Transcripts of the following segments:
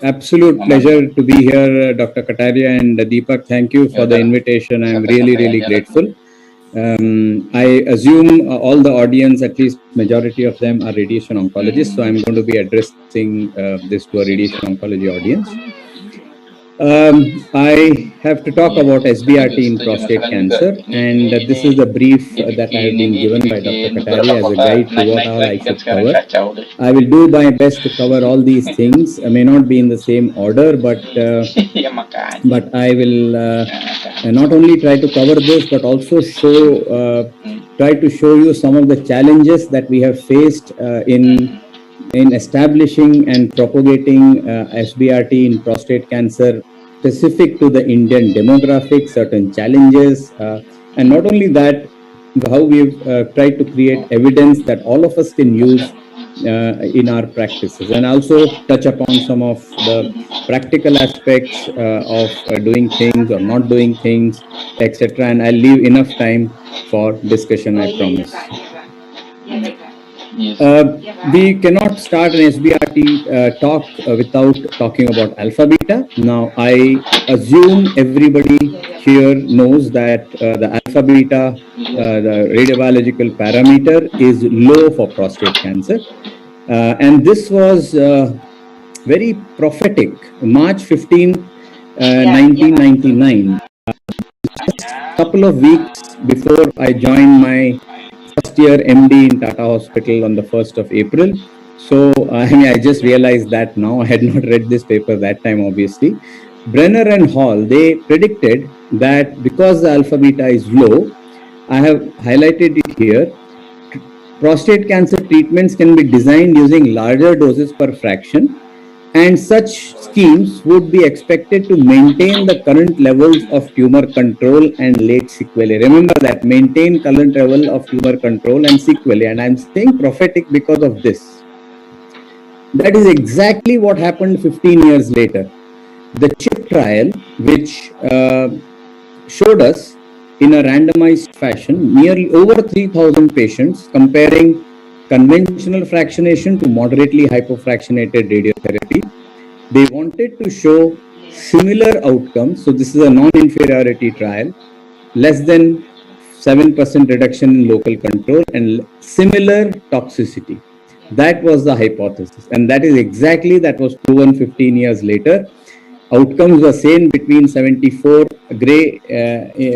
absolute pleasure to be here, Dr. Kataria and Deepak. Thank you for the invitation. I'm really, really grateful. I assume all the audience, at least majority of them, are radiation oncologists. So I'm going to be addressing this to a radiation oncology audience. I have to talk about SBRT in prostate cancer, and this is the brief that I have been given by Dr. Kataria as a guide to what all I should cover. I will do my best to cover all these things. I may not be in the same order, but I will not only try to cover this, but also try to show you some of the challenges that we have faced in establishing and propagating SBRT in prostate cancer specific to the Indian demographic, certain challenges, and not only that, how we've tried to create evidence that all of us can use in our practices, and also touch upon some of the practical aspects of doing things or not doing things, etc. And I'll leave enough time for discussion, I promise. We cannot start an SBRT talk without talking about alpha beta. Now, I assume everybody here knows that the alpha beta, the radiobiological parameter, is low for prostate cancer. And this was very prophetic. March 15, 1999, just a couple of weeks before I joined my first year MD in Tata Hospital on the 1st of April. So I just realized that now. I had not read this paper that time, obviously. Brenner and Hall, they predicted that because the alpha beta is low, I have highlighted it here, prostate cancer treatments can be designed using larger doses per fraction, and such schemes would be expected to maintain the current levels of tumor control and late sequelae. Remember that, maintain current level of tumor control and sequelae, and I'm saying prophetic because of this. That is exactly what happened 15 years later. The CHIP trial, which showed us in a randomized fashion nearly over 3,000 patients comparing conventional fractionation to moderately hypofractionated radiotherapy. They wanted to show similar outcomes. So this is a non-inferiority trial, less than 7% reduction in local control and similar toxicity. That was the hypothesis, and that is exactly that was proven 15 years later. Outcomes were same between 74 gray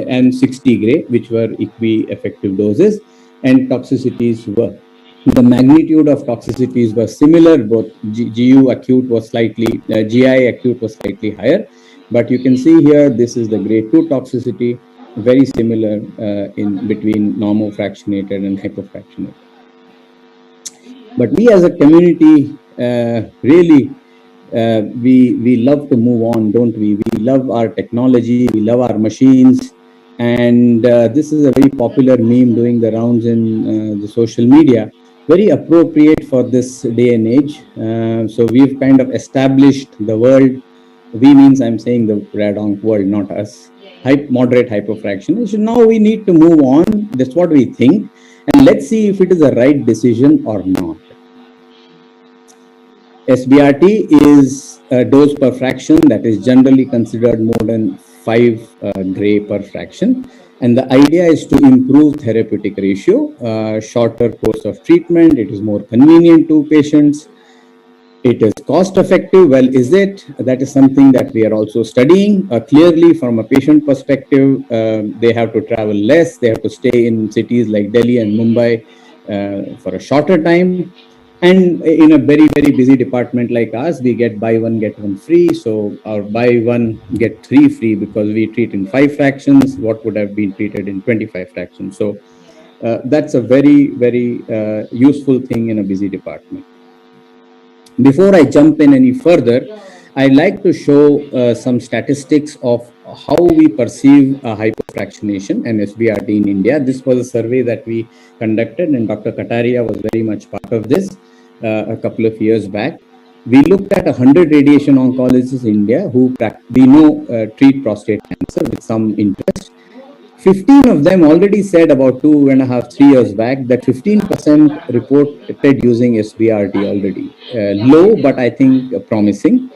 and 60 gray, which were equi-effective doses, and toxicities were, the magnitude of toxicities were similar. Both GU acute was slightly, GI acute was slightly higher, but you can see here this is the grade 2 toxicity, very similar in between normofractionated and hypofractionated. But we as a community really we love to move on, don't we? We love our technology, we love our machines, and this is a very popular meme doing the rounds in the social media, very appropriate for this day and age. So we've kind of established the world. We means I'm saying the radonc world, not us. Moderate hypofractionation. Now we need to move on. That's what we think, and let's see if it is the right decision or not. SBRT is a dose per fraction that is generally considered more than 5 gray per fraction. And the idea is to improve therapeutic ratio, shorter course of treatment. It is more convenient to patients. It is cost effective. Well, is it? That is something that we are also studying. Clearly, from a patient perspective, they have to travel less. They have to stay in cities like Delhi and Mumbai for a shorter time. And in a very, very busy department like us, we get buy one, get one free. So our buy one, get 3 free, because we treat in 5 fractions, what would have been treated in 25 fractions. So that's a very, very useful thing in a busy department. Before I jump in any further, I'd like to show some statistics of how we perceive hypofractionation and SBRT in India. This was a survey that we conducted, and Dr. Kataria was very much part of this a couple of years back. We looked at 100 radiation oncologists in India who we know treat prostate cancer with some interest. 15 of them already said about 2.5, 3 years back that 15% reported using SBRT already. Low, but I think promising.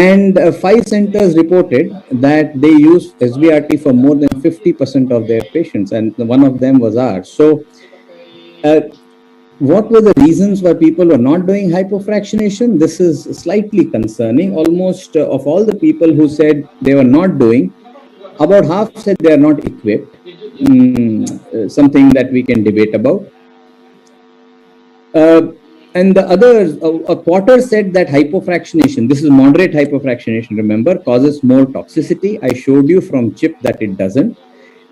And 5 centers reported that they use SBRT for more than 50% of their patients, and one of them was ours. So, what were the reasons why people were not doing hypofractionation? This is slightly concerning. Almost of all the people who said they were not doing, about half said they are not equipped. Something that we can debate about. And the others, a quarter said that hypofractionation, this is moderate hypofractionation, remember, causes more toxicity. I showed you from CHIP that it doesn't.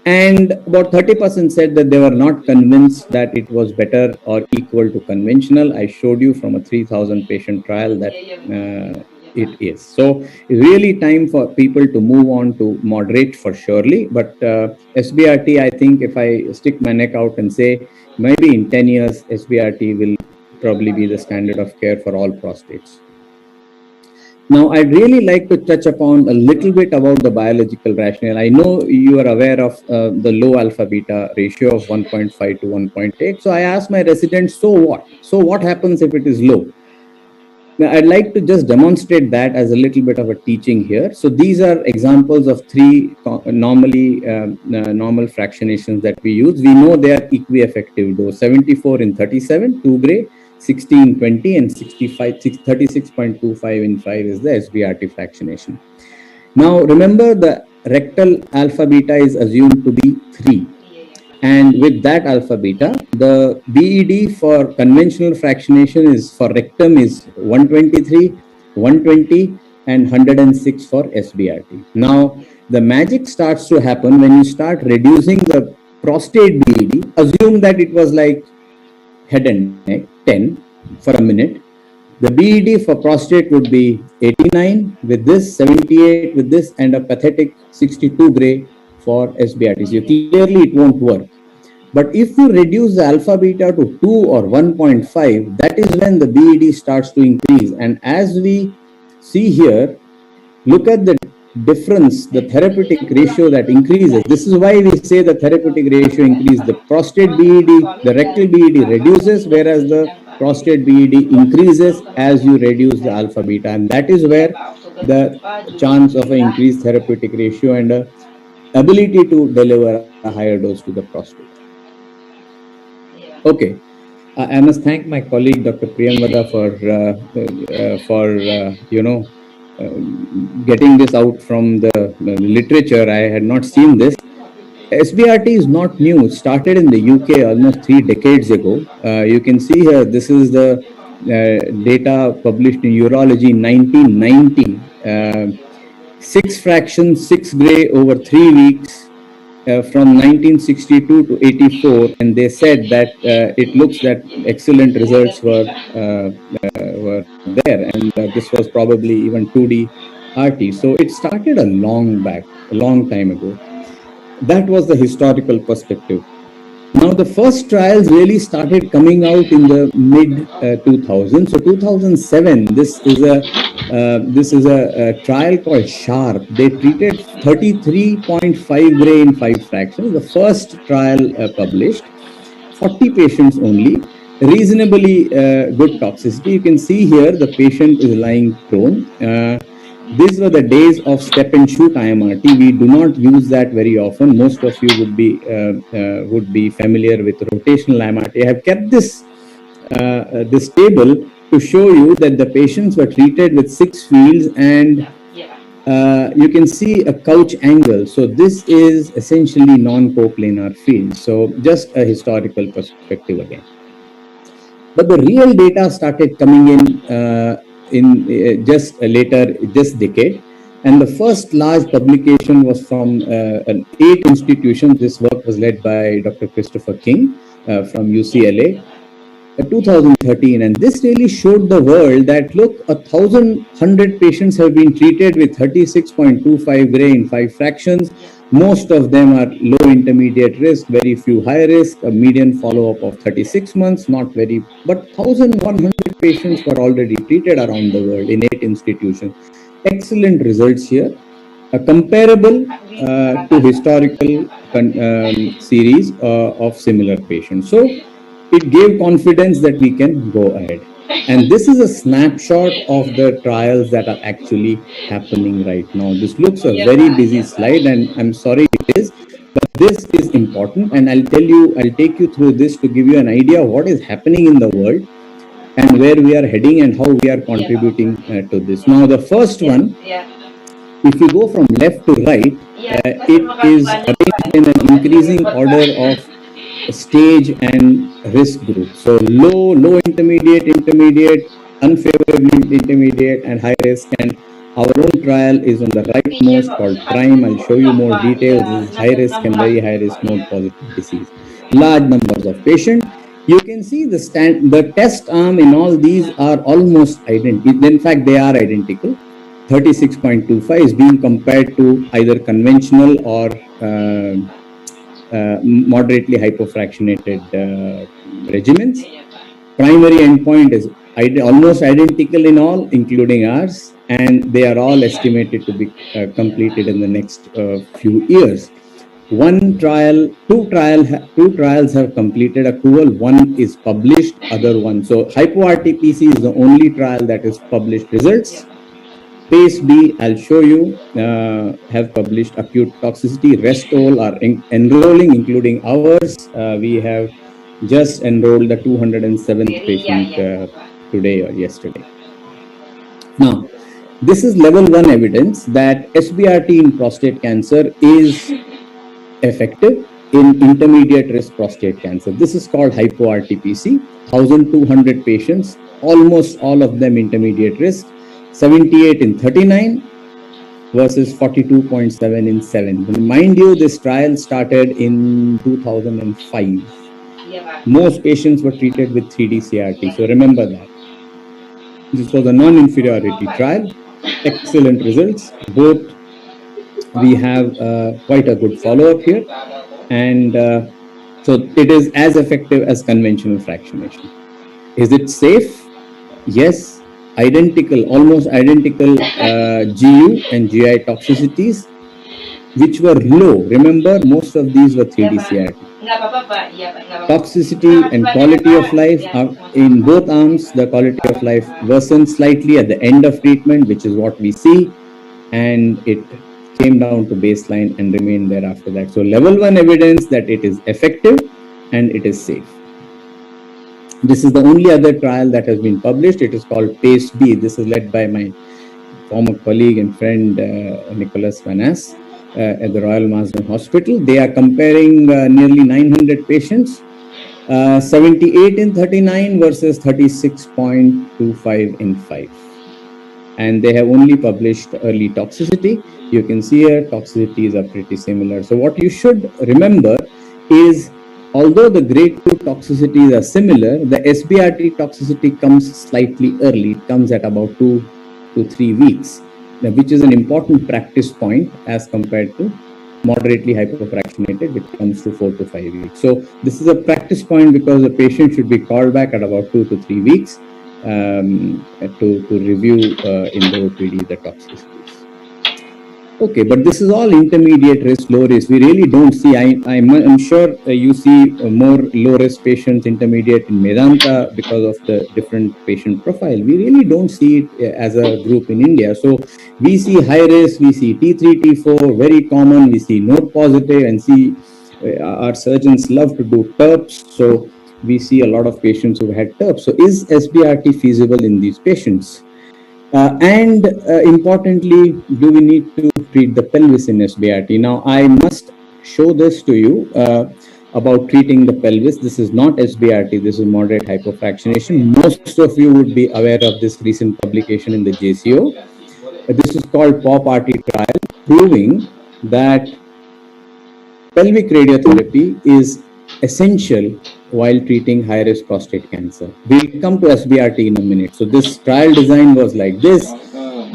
And about 30% said that they were not convinced that it was better or equal to conventional. I showed you from a 3,000 patient trial that it is. So it's really time for people to move on to moderate for surely. But SBRT, I think if I stick my neck out and say, maybe in 10 years, SBRT will probably be the standard of care for all prostates. Now, I'd really like to touch upon a little bit about the biological rationale. I know you are aware of the low alpha beta ratio of 1.5 to 1.8. So I asked my residents, so what? So what happens if it is low? Now, I'd like to just demonstrate that as a little bit of a teaching here. So these are examples of three normal fractionations that we use. We know they are equi-effective dose: 74 in 37, 2 gray, 60 in 20, and 36.25 in 5 is the SBRT fractionation. Now, remember, the rectal alpha beta is assumed to be 3. And with that alpha beta, the BED for conventional fractionation is for rectum is 123, 120, and 106 for SBRT. Now, the magic starts to happen when you start reducing the prostate BED. Assume that it was like head and neck, 10 for a minute. The BED for prostate would be 89 with this, 78 with this, and a pathetic 62 gray for SBRT. So clearly it won't work. But if you reduce the alpha beta to 2 or 1.5, that is when the BED starts to increase. And as we see here, look at the difference, the therapeutic ratio that increases. This is why we say the therapeutic ratio increases. The prostate BED, the rectal BED reduces, whereas the prostate BED increases as you reduce the alpha beta. And that is where the chance of an increased therapeutic ratio and a ability to deliver a higher dose to the prostate. Okay, I must thank my colleague Dr. Priyamvada for getting this out from the literature. I had not seen this. SBRT is not new. It started in the UK almost 3 decades ago. You can see here, this is the data published in Urology in 1990. 6 fractions, 6 gray over 3 weeks. From 1962 to 84, and they said that it looks that excellent results were there, and this was probably even 2D RT. So it started a long time ago. That was the historical perspective. Now the first trials really started coming out in the mid 2000s. So 2007, this is a trial called SHARP. They treated 33.5 gray in 5 fractions. The first trial published, 40 patients only, reasonably good toxicity. You can see here the patient is lying prone. These were the days of step and shoot IMRT. We do not use that very often. Most of you would be familiar with rotational IMRT. I have kept this table to show you that the patients were treated with 6 fields, and you can see a couch angle. So this is essentially non-coplanar field. So just a historical perspective again. But the real data started coming in just later this decade, and the first large publication was from 8 institutions. This work was led by Dr. Christopher King from UCLA, 2013, and this really showed the world that look, 1,100 patients have been treated with 36.25 gray in 5 fractions. Most of them are low intermediate risk, very few high risk, a median follow-up of 36 months, not very, but 1,100 patients were already treated around the world in 8 institutions. Excellent results here, comparable to historical series of similar patients. So it gave confidence that we can go ahead. And this is a snapshot of the trials that are actually happening right now. This looks a very busy slide, and I'm sorry it is, but this is important. And I'll take you through this to give you an idea of what is happening in the world and where we are heading and how we are contributing to this. Now, the first one, if you go from left to right, it is arranged in an increasing order of stage and risk group. So low, intermediate, unfavorably intermediate, and high risk. And our own trial is on the rightmost, called PRIME. I'll show you more details. This is high risk and very high risk node positive disease. Large numbers of patients. You can see the test arm in all these are almost identical. In fact, they are identical. 36.25 is being compared to either conventional or moderately hypofractionated regimens. Primary endpoint is almost identical in all, including ours, and they are all estimated to be completed in the next few years. Two trials have completed accrual. One is published, other one. So hypo-RTPC is the only trial that is published results. PACE B, I'll show you, have published acute toxicity. Rest all are enrolling, including ours. We have just enrolled the 207th patient today or yesterday. Now, this is level 1 evidence that SBRT in prostate cancer is effective in intermediate risk prostate cancer. This is called hypo-RTPC. 1,200 patients, almost all of them intermediate risk. 78 in 39 versus 42.7 in 7. But mind you, this trial started in 2005. Most patients were treated with 3D CRT, so remember that. This was a non-inferiority trial. Excellent results. Both we have quite a good follow-up here, and so it is as effective as conventional fractionation. Is it safe? Yes. Almost identical GU and GI toxicities, which were low. Remember, most of these were 3D CRT. Toxicity and quality of life in both arms, the quality of life worsened slightly at the end of treatment, which is what we see, and it came down to baseline and remained there after that. So level 1 evidence that it is effective and it is safe. This is the only other trial that has been published. It is called PACE B. This is led by my former colleague and friend Nicholas Van As at the Royal Marsden Hospital. They are comparing nearly 900 patients, 78 in 39 versus 36.25 in 5. And they have only published early toxicity. You can see here toxicities are pretty similar. So what you should remember is, although the grade 2 toxicities are similar, the SBRT toxicity comes slightly early. It comes at about 2 to 3 weeks, which is an important practice point as compared to moderately hypofractionated, which comes to 4 to 5 weeks. So this is a practice point because the patient should be called back at about 2 to 3 weeks to review in the OPD the toxicities. Okay, but this is all intermediate risk, low risk. We really don't see, I'm sure you see more low risk patients, intermediate in Medanta because of the different patient profile. We really don't see it as a group in India. So we see high risk, we see T3, T4, very common, we see node positive, and see our surgeons love to do TERPs. So we see a lot of patients who had TERPs. So is SBRT feasible in these patients? Importantly, do we need to treat the pelvis in SBRT? Now, I must show this to you about treating the pelvis. This is not SBRT, this is moderate hypofractionation. Most of you would be aware of this recent publication in the JCO. This is called POP-RT trial, proving that pelvic radiotherapy is essential while treating high-risk prostate cancer. We'll come to SBRT in a minute. So this trial design was like this.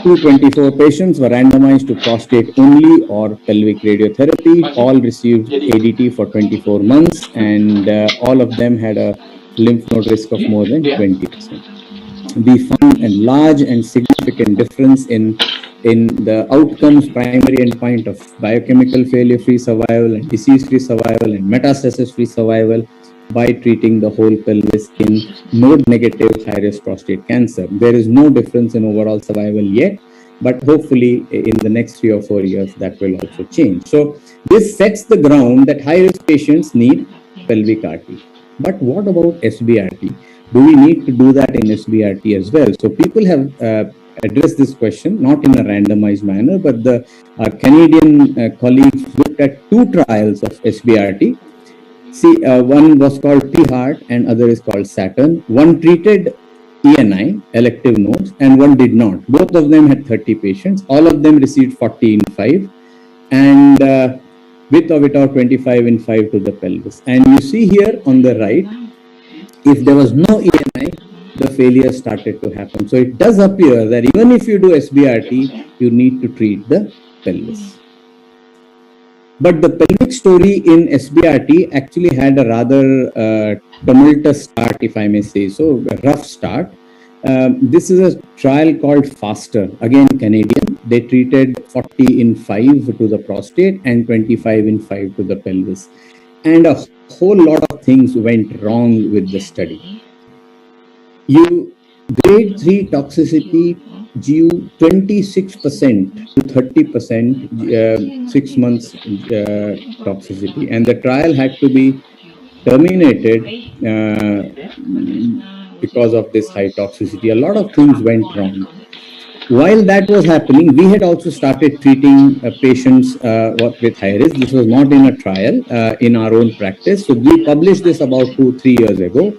224 patients were randomized to prostate only or pelvic radiotherapy. All received ADT for 24 months, and all of them had a lymph node risk of more than 20%. We found a large and significant difference in the outcomes, primary endpoint of biochemical failure-free survival and disease-free survival and metastasis-free survival by treating the whole pelvis in node-negative high-risk prostate cancer. There is no difference in overall survival yet, but hopefully in the next 3 or 4 years that will also change. So this sets the ground that high-risk patients need pelvic RT. But what about SBRT? Do we need to do that in SBRT as well? So people have addressed this question, not in a randomized manner, but our Canadian colleagues looked at 2 trials of SBRT. See, one was called P-HEART and other is called Saturn. One treated ENI, elective nodes, and one did not. Both of them had 30 patients. All of them received 40 in 5 and with or without 25 in 5 to the pelvis. And you see here on the right, if there was no ENI, the failure started to happen. So it does appear that even if you do SBRT, you need to treat the pelvis. But the pelvic story in SBRT actually had a rather tumultuous start, if I may say so, a rough start. This is a trial called FASTER, again Canadian. They treated 40 in 5 to the prostate and 25 in 5 to the pelvis. And a whole lot of things went wrong with the study. Grade 3 toxicity due 26% to 30% 6 months toxicity, and the trial had to be terminated because of this high toxicity. A lot of things went wrong. While that was happening, we had also started treating patients with high risk. This was not in a trial, in our own practice. So we published this about 2-3 years ago.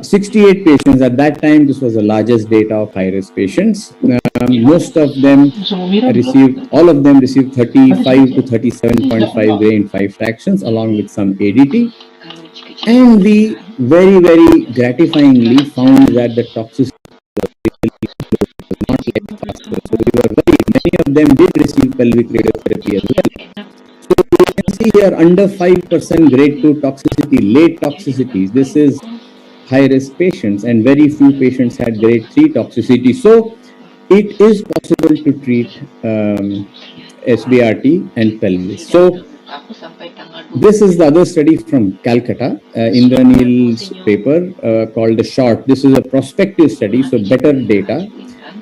68 patients at that time. This was the largest data of high risk patients. Most of them all of them received 35 to 37.5 Gray in 5 fractions along with some ADT. And we very, very gratifyingly found that the toxicity was not like FASTER. So we were worried. Many of them did receive pelvic radiotherapy as well. So you can see here under 5% grade 2 toxicity, late toxicities. This is high-risk patients, and very few patients had grade 3 toxicity. So it is possible to treat SBRT and pelvis. So this is the other study from Calcutta, Indranil's paper called the SHORT. This is a prospective study, so better data.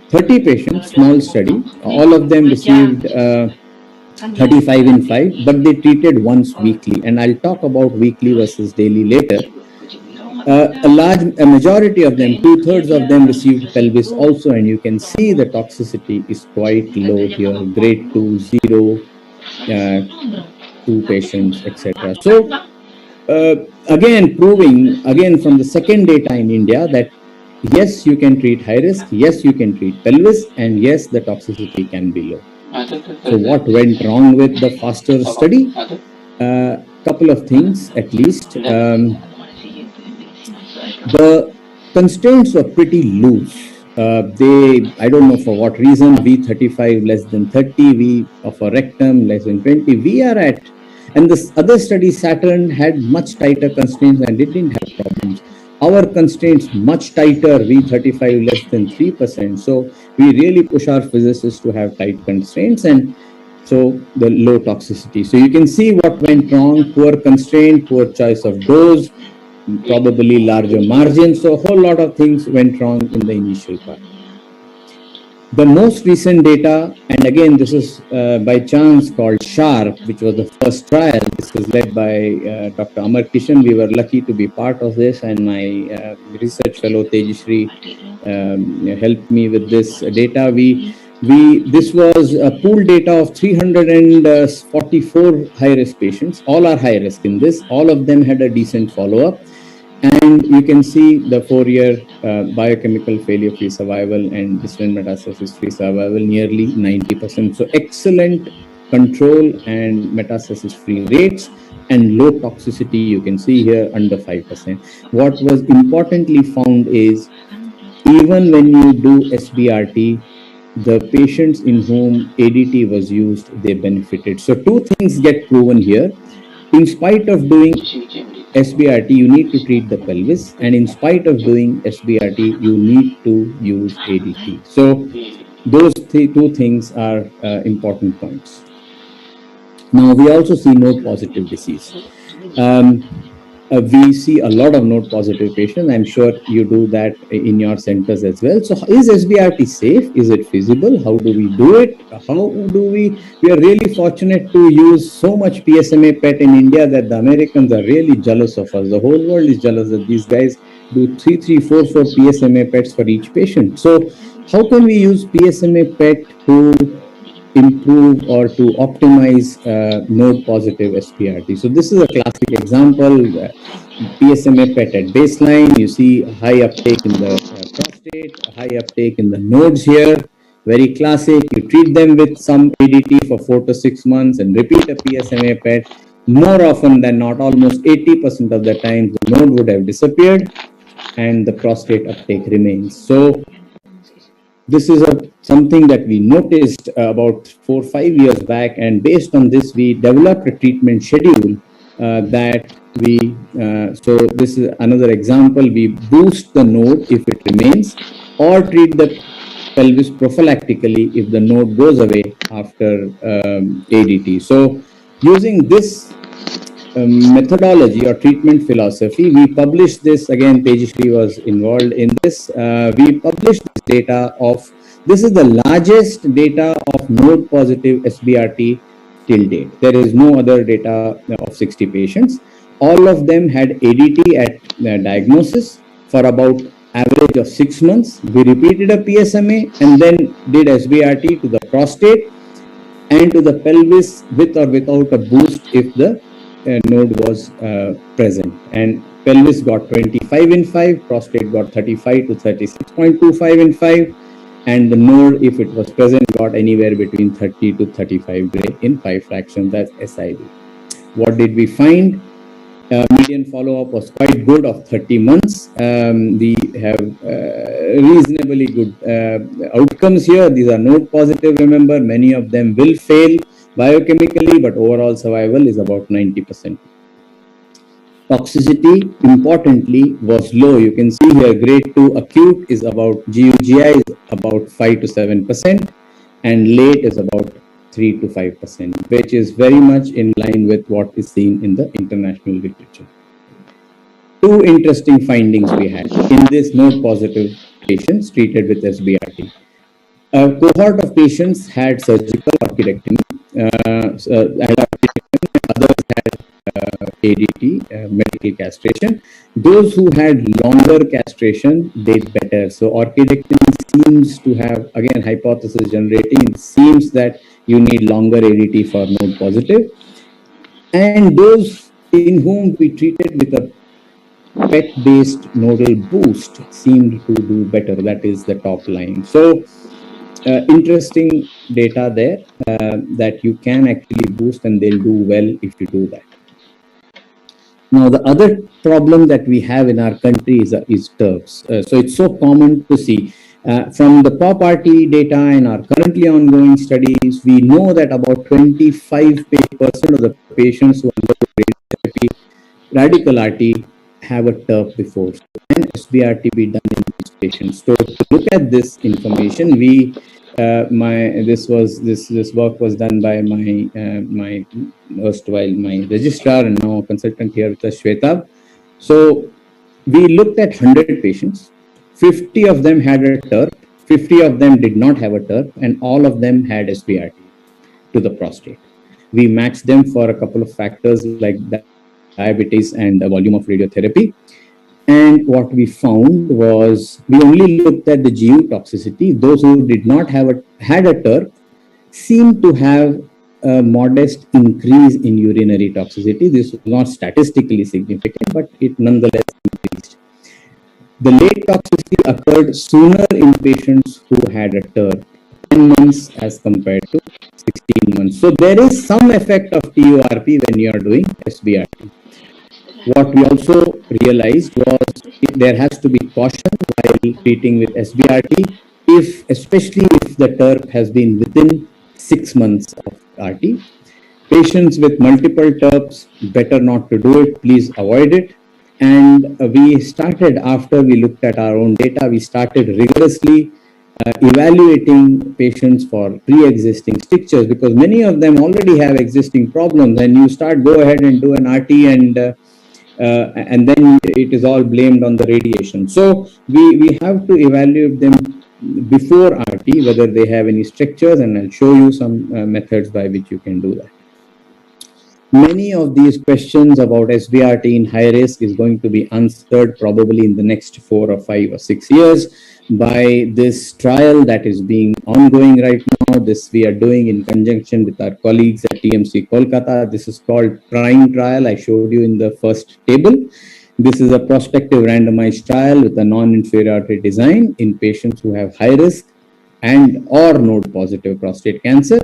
30 patients, small study. All of them received 35 in 5, but they treated once weekly. And I'll talk about weekly versus daily later. A majority of them, 2/3 of them received pelvis also, and you can see the toxicity is quite low here, grade 2, 0, 2 patients, etc. So again, proving again from the second data in India that yes, you can treat high risk, yes, you can treat pelvis, and yes, the toxicity can be low. So what went wrong with the FASTER study? Couple of things at least. The constraints were pretty loose. I don't know for what reason, V35 less than 30, V of a rectum less than 20, we are at, and this other study, Saturn, had much tighter constraints and it didn't have problems. Our constraints much tighter, V35 less than 3%. So we really push our physicists to have tight constraints, and so the low toxicity. So you can see what went wrong: poor constraint, poor choice of dose, probably larger margins. So a whole lot of things went wrong in the initial part. The most recent data, and again this is by chance, called SHARP, which was the first trial. This was led by Dr. Amar Kishan. We were lucky to be part of this, and my research fellow Tejashree helped me with this data. This was a pool data of 344 high-risk patients. All are high-risk in this. All of them had a decent follow-up. And you can see the 4-year biochemical failure-free survival and distant metastasis-free survival, nearly 90%. So excellent control and metastasis-free rates and low toxicity. You can see here under 5%. What was importantly found is even when you do SBRT, the patients in whom ADT was used, they benefited. So 2 things get proven here. In spite of doing SBRT, you need to treat the pelvis, and in spite of doing SBRT, you need to use ADT. So those 2 things are important points. Now we also see node positive disease. we see a lot of node positive patients. I'm sure you do that in your centers as well. So is SBRT safe? Is it feasible? How do we do it? How do we are really fortunate to use so much PSMA PET in India that the Americans are really jealous of us. The whole world is jealous that these guys do 3, 3, 4 PSMA PETs for each patient. So how can we use PSMA PET to improve or to optimize node positive SBRT? So this is a classic example. PSMA PET at baseline, you see high uptake in the prostate, high uptake in the nodes here. Very classic. You treat them with some ADT for 4 to 6 months and repeat a PSMA PET. More often than not, almost 80% of the time, the node would have disappeared and the prostate uptake remains. So this is something that we noticed about 4 or 5 years back, and based on this, we developed a treatment schedule that we. So this is another example. We boost the node if it remains, or treat the pelvis prophylactically if the node goes away after ADT. So using this methodology or treatment philosophy, we published this. Again, Tejashree was involved in this. We published this data of, this is the largest data of node positive SBRT till date. There is no other data of 60 patients. All of them had ADT at diagnosis for about average of 6 months. We repeated a PSMA and then did SBRT to the prostate and to the pelvis with or without a boost if the node was present. And pelvis got 25 in 5, prostate got 35 to 36.25 in 5, and the node, if it was present, got anywhere between 30 to 35 gray in 5 fractions. That's SID. What did we find? Median follow-up was quite good of 30 months. We have reasonably good outcomes here. These are node positive, remember. Many of them will fail biochemically, but overall survival is about 90%. Toxicity, importantly, was low. You can see here grade 2 acute is about, GUGI is about 5 to 7%, and late is about 3 to 5%, which is very much in line with what is seen in the international literature. Two interesting findings we had in this node positive patients treated with SBRT. A cohort of patients had surgical orchidectomy, others had ADT, medical castration. Those who had longer castration did better. So orchidectomy seems to have, again, hypothesis generating, it seems that you need longer ADT for node positive. And those in whom we treated with a PET-based nodal boost seemed to do better. That is the top line. So interesting data there that you can actually boost and they'll do well if you do that. Now, the other problem that we have in our country is TERPs. So it's so common to see. From the POP-RT data and our currently ongoing studies, we know that about 25% of the patients who undergo radiotherapy, radical RT, have a TERP before. So can SBRT be done in these patients? So to look at this information, we this work was done by my erstwhile my registrar and now consultant here with us, Shweta. So we looked at 100 patients. 50 of them had a TERP, 50 of them did not have a TERP, and all of them had SBRT to the prostate. We matched them for a couple of factors like diabetes and the volume of radiotherapy. And what we found was we only looked at the GU toxicity. Those who did not had a TERP seemed to have a modest increase in urinary toxicity. This was not statistically significant, but it nonetheless increased. The late toxicity occurred sooner in patients who had a TERP, 10 months as compared to 16 months. So there is some effect of TURP when you are doing SBRT. What we also realized was there has to be caution while treating with SBRT, especially if the TERP has been within 6 months of RT. Patients with multiple TERPs, better not to do it, please avoid it. And we started, after we looked at our own data, we started rigorously evaluating patients for pre-existing strictures, because many of them already have existing problems, and you go ahead and do an RT and and then it is all blamed on the radiation. So we have to evaluate them before RT, whether they have any strictures, and I'll show you some methods by which you can do that. Many of these questions about SBRT in high risk is going to be answered probably in the next 4 or 5 or 6 years by this trial that is being ongoing right now. This we are doing in conjunction with our colleagues at TMC Kolkata. This is called PRIME trial. I showed you in the first table. This is a prospective randomized trial with a non-inferiority design in patients who have high risk and or node positive prostate cancer.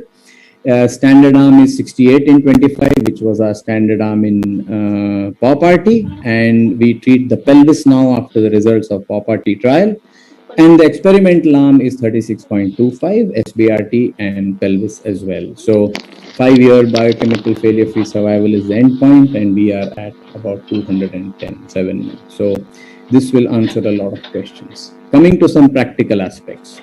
Standard arm is 68 in 25, which was our standard arm in POP-RT, and we treat the pelvis now after the results of POP-RT trial. And the experimental arm is 36.25, SBRT and pelvis as well. So 5-year biochemical failure-free survival is the endpoint, and we are at about 207 months. So this will answer a lot of questions. Coming to some practical aspects.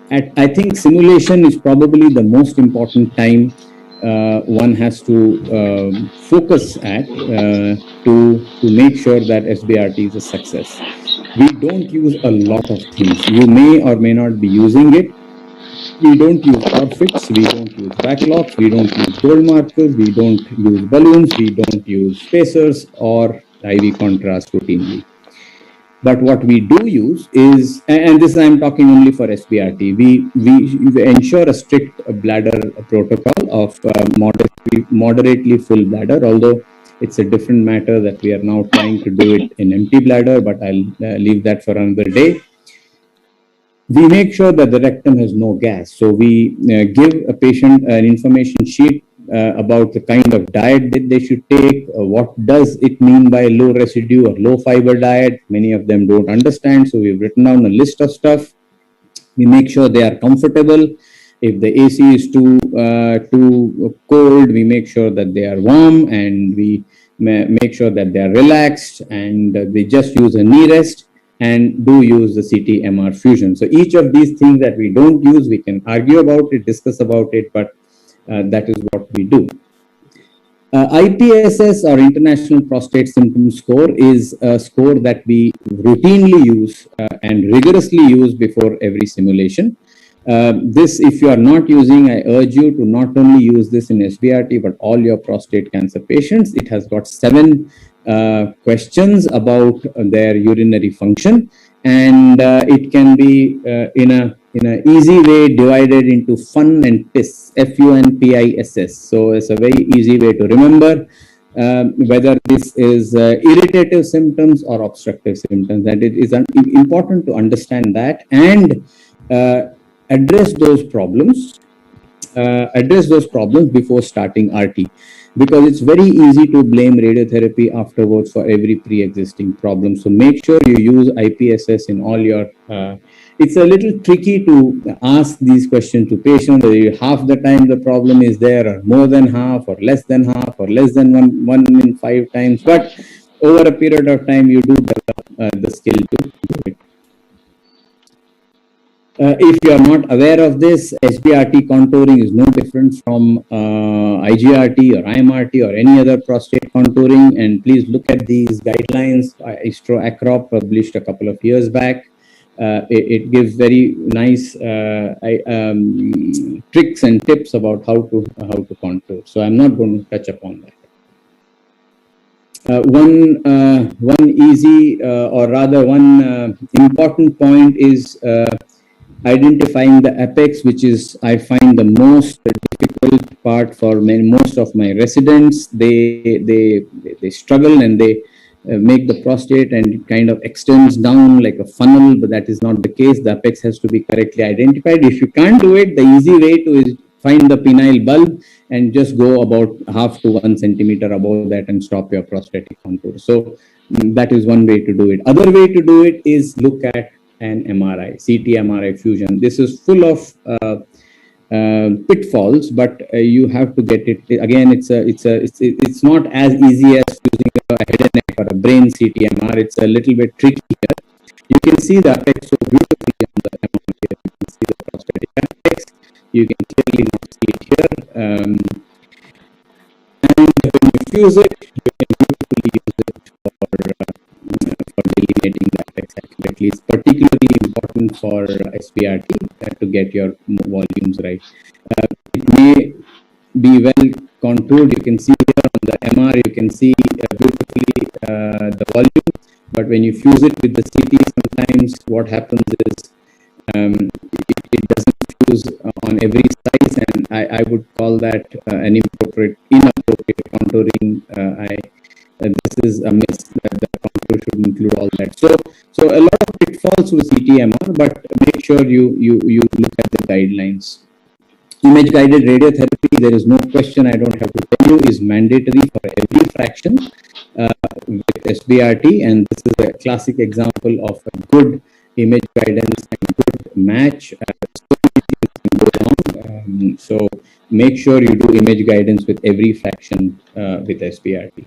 I think simulation is probably the most important time one has to focus at to make sure that SBRT is a success. We don't use a lot of things. You may or may not be using it. We don't use Orfix, we don't use backlocks, we don't use gold markers, we don't use balloons, we don't use spacers or IV contrast routinely. But what we do use is, and this I'm talking only for SBRT, we ensure a strict bladder protocol of moderately full bladder, although it's a different matter that we are now trying to do it in empty bladder, but I'll leave that for another day. We make sure that the rectum has no gas. So we give a patient an information sheet about the kind of diet that they should take. What does it mean by low residue or low fiber diet? Many of them don't understand. So we've written down a list of stuff. We make sure they are comfortable. If the AC is too cold, we make sure that they are warm, and we make sure that they are relaxed, and they just use a knee rest and do use the CT MR fusion. So each of these things that we don't use, we can argue about it, discuss about it, but that is what we do. IPSS, or International Prostate Symptom Score, is a score that we routinely use and rigorously use before every simulation. This, if you are not using, I urge you to not only use this in SBRT, but all your prostate cancer patients. It has got 7 questions about their urinary function, and it can be in a easy way divided into FUN and PISS, FUNPISS. So it's a very easy way to remember whether this is irritative symptoms or obstructive symptoms. And it is important to understand that and address those problems before starting RT, because it's very easy to blame radiotherapy afterwards for every pre-existing problem. So make sure you use IPSS in all your it's a little tricky to ask these questions to patients. Half the time the problem is there, or more than half, or less than half, or less than one in 5 times. But over a period of time, you do develop the skill to do it. If you are not aware of this, SBRT contouring is no different from IGRT or IMRT or any other prostate contouring. And please look at these guidelines. ISTRO-ACROP published a couple of years back. It gives very nice tricks and tips about how to contour. So I'm not going to touch upon that. One easy or rather one important point is identifying the apex, which is, I find, the most difficult part for most of my residents. They struggle, and they make the prostate, and it kind of extends down like a funnel, but that is not the case. The apex has to be correctly identified. If you can't do it, the easy way to is find the penile bulb and just go about half to 1 centimeter above that and stop your prostatic contour. So that is one way to do it. Other way to do it is look at an MRI, CT MRI fusion. This is full of pitfalls, but you have to get it. Again, it's not as easy as using a head and neck or a brain CT-MR. It's a little bit tricky here. You can see the apex so beautifully on the MR here. You can see the prostatic apex. You can clearly not see it here. And when you fuse it, you can beautifully use it estimating that accurately. It's particularly important for SBRT to get your volumes right. It may be well contoured. You can see here on the MR, you can see beautifully the volume, but when you fuse it with the CT, sometimes what happens is it doesn't fuse on every size, and I would call that an inappropriate contouring. This is a miss. The contour should include all that. So a lot of pitfalls with CT-MR, but make sure you look at the guidelines. Image guided radiotherapy, there is no question, I don't have to tell you, is mandatory for every fraction with SBRT, and this is a classic example of a good image guidance and good match. So make sure you do image guidance with every fraction with SBRT.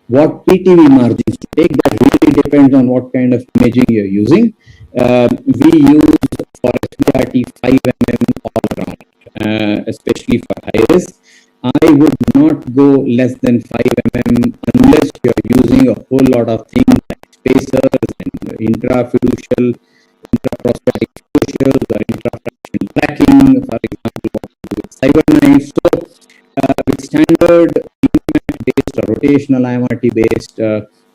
What PTV margins to take, that really depends on what kind of imaging you're using. We use for SBRT 5 mm all around, especially for high risk. I would not go less than 5 mm unless you're using a whole lot of things like spacers and intrafiducial, intraprostatic fiducials or intrafractional tracking, for example, with CyberKnife. So with standard based or rotational IMRT based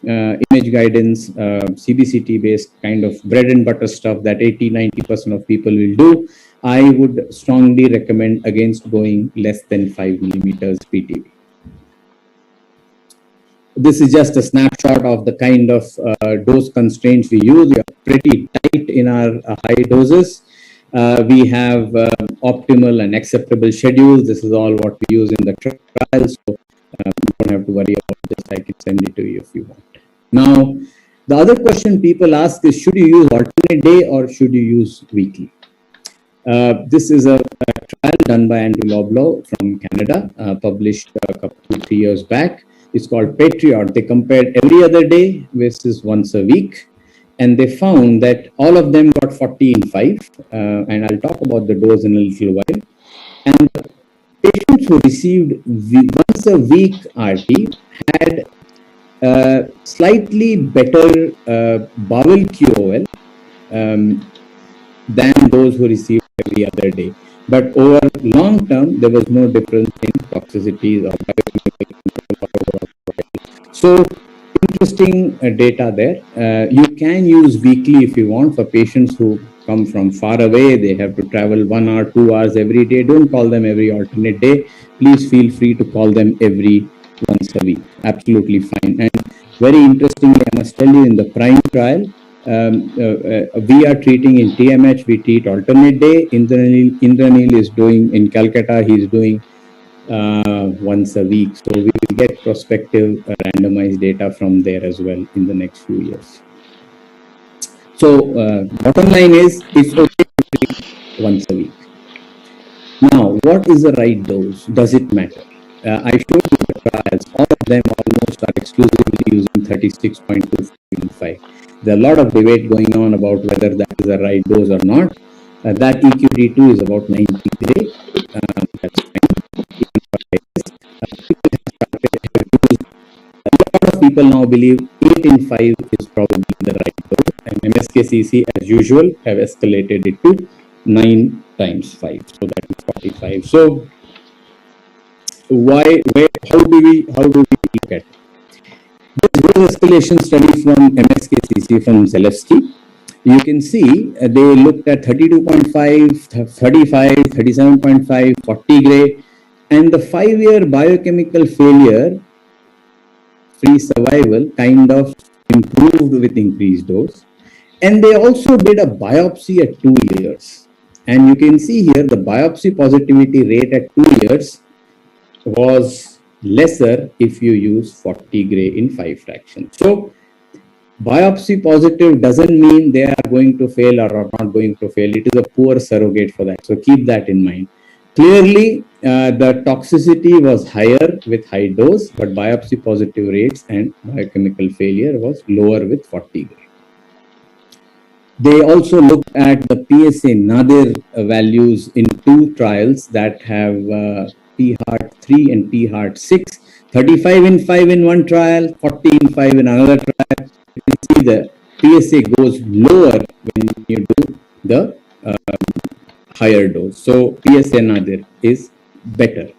image guidance, CBCT based kind of bread and butter stuff that 80-90% of people will do, I would strongly recommend against going less than 5 millimeters PTV. This is just a snapshot of the kind of dose constraints we use. We are pretty tight in our high doses. We have optimal and acceptable schedules. This is all what we use in the trial. So you don't have to worry about this. I can send it to you if you want. Now, the other question people ask is, should you use alternate day or should you use weekly? This is a trial done by Andrew Loblaw from Canada, published a couple 2-3 years back. It's called Patriot. They compared every other day versus once a week, and they found that all of them got 40 in 5. And I'll talk about the dose in a little while. And patients who received once a week RT had slightly better bowel QOL than those who received every other day. But over long term, there was no difference in toxicities or biochemical control. So interesting data there. You can use weekly if you want for patients who come from far away. They have to travel 1 hour, 2 hours every day. Don't call them every alternate day. Please feel free to call them every once a week. Absolutely fine. And very interestingly, I must tell you, in the PRIME trial, we are treating in TMH, we treat alternate day. Indranil is doing in Calcutta, he's doing once a week. So we will get prospective randomized data from there as well in the next few years. So bottom line is, it's okay to treat once a week. Now, what is the right dose? Does it matter? I showed you the trials. All of them almost are exclusively using 36.25. There are a lot of debate going on about whether that is the right dose or not. That EQD2 is about 90 gray. That's fine. A lot of people now believe 8 in 5 is probably the right dose. And MSKCC, as usual, have escalated it to 9 times 5. So that is 45. So how do we look at it? This dose escalation study from MSKCC from Zelensky. You can see they looked at 32.5, 35, 37.5, 40 gray, and the 5-year biochemical failure free survival kind of improved with increased dose. And they also did a biopsy at 2 years. And you can see here the biopsy positivity rate at 2 years was lesser if you use 40 gray in 5 fractions. So biopsy positive doesn't mean they are going to fail or are not going to fail. It is a poor surrogate for that. So keep that in mind. Clearly, the toxicity was higher with high dose, but biopsy positive rates and biochemical failure was lower with 40 gray. They also looked at the PSA Nadir values in 2 trials that have P-Heart 3 and P-Heart 6, 35 in 5 in one trial, 40 in 5 in another trial. You can see PSA goes lower when you do the higher dose. So PSA nadir is better.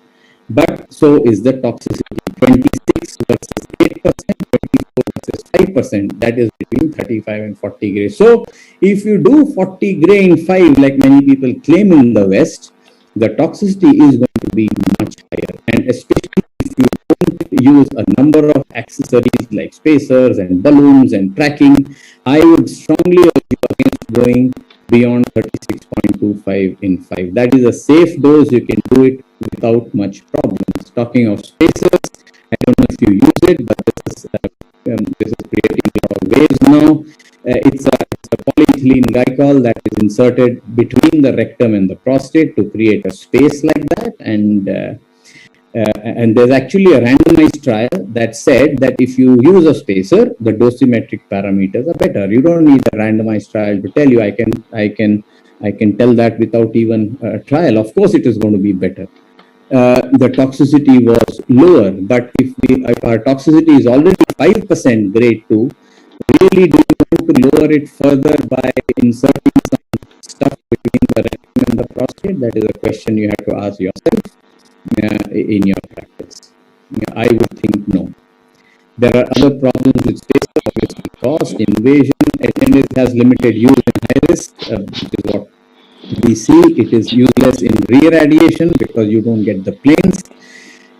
But so is the toxicity. 26 versus 8%, 24 versus 5%, that is between 35 and 40 gray. So if you do 40 gray in 5, like many people claim in the West, the toxicity is going to be much higher. And especially if you don't use a number of accessories like spacers and balloons and tracking, I would strongly urge you against going beyond 36.25 in 5. That is a safe dose. You can do it without much problems. Talking of spacers, I don't know if you use it, but this is creating a lot of waves now. It's a polyethylene glycol that is inserted between the rectum and the prostate to create a space like that. And there's actually a randomized trial that said that if you use a spacer, the dosimetric parameters are better. You don't need a randomized trial to tell you. I can tell that without even a trial. Of course, it is going to be better. The toxicity was lower, but if our toxicity is already 5% grade 2, really do you want to lower it further by inserting some stuff between the rectum and the prostate? That is a question you have to ask yourself in your practice. I would think no. There are other problems with spacer, obviously cost, invasion. HNS has limited use in high risk, which is what we see. It is useless in re-irradiation because you don't get the planes,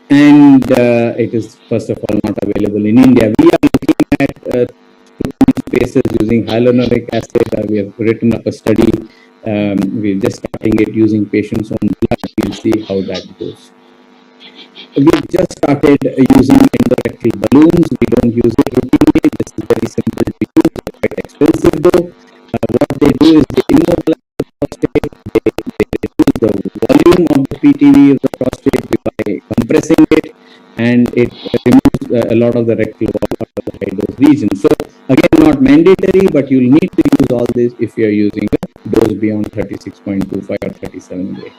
and it is first of all not available in India. We are looking at spacers using hyaluronic acid. We have written up a study. We're just starting it using patients' own blood. We'll see how that goes. We just started using endorectal balloons. We don't use it routinely. This is very simple to use. It's quite expensive though. What they do is they immobilize the prostate. They reduce the volume of the PTV of the prostate by compressing it, and it removes a lot of the rectal wall out of the high dose region. So again, not mandatory, but you'll need to use all this if you're using a dose beyond 36.25 or 37 gray.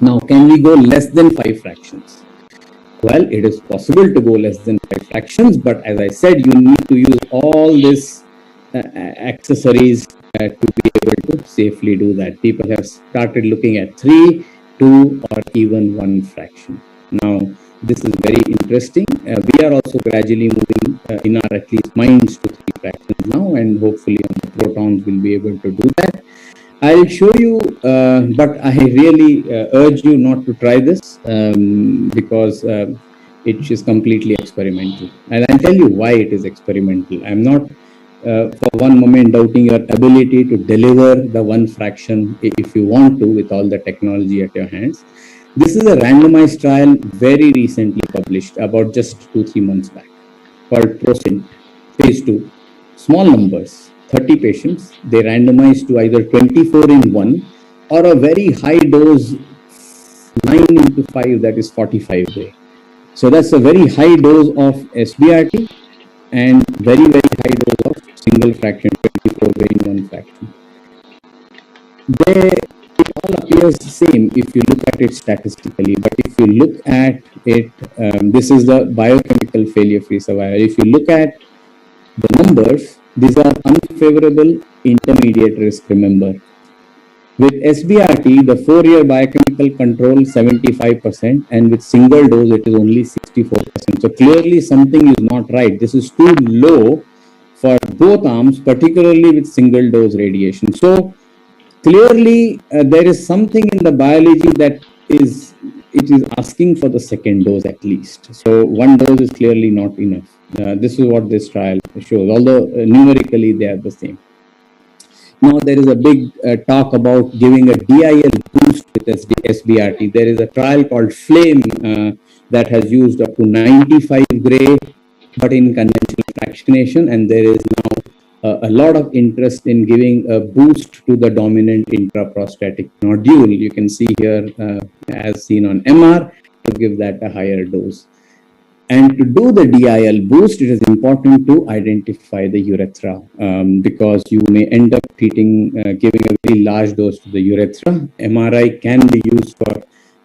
Now, can we go less than 5 fractions? Well, it is possible to go less than 5 fractions, but as I said, you need to use all these accessories to be able to safely do that. People have started looking at 3, 2, or even 1 fraction. Now, this is very interesting. We are also gradually moving in our at least minds to 3 fractions now, and hopefully on the protons we'll be able to do that. I'll show you, but I really urge you not to try this because it is completely experimental. And I'll tell you why it is experimental. I'm not for one moment doubting your ability to deliver the 1 fraction if you want to with all the technology at your hands. This is a randomized trial very recently published about just 2-3 months back called PROSCENT, phase 2. Small numbers. 30 patients, they randomized to either 24 in 1 or a very high dose 9 into 5, that is 45 day. So that's a very high dose of SBRT and very, very high dose of single fraction, 24 gray in 1 fraction. It all appears the same if you look at it statistically, but if you look at it, this is the biochemical failure-free survival. If you look at the numbers, these are unfavorable intermediate risk, remember. With SBRT, the 4-year biochemical control 75%, and with single dose, it is only 64%. So clearly something is not right. This is too low for both arms, particularly with single dose radiation. So clearly there is something in the biology that is asking for the second dose at least. So 1 dose is clearly not enough. This is what this trial shows, although numerically they are the same. Now there is a big talk about giving a DIL boost with SBRT. There is a trial called FLAME that has used up to 95 gray, but in conventional fractionation, and there is now a lot of interest in giving a boost to the dominant intraprostatic nodule. You can see here, as seen on MR, to give that a higher dose. And to do the DIL boost, it is important to identify the urethra because you may end up giving a very large dose to the urethra. MRI can be used for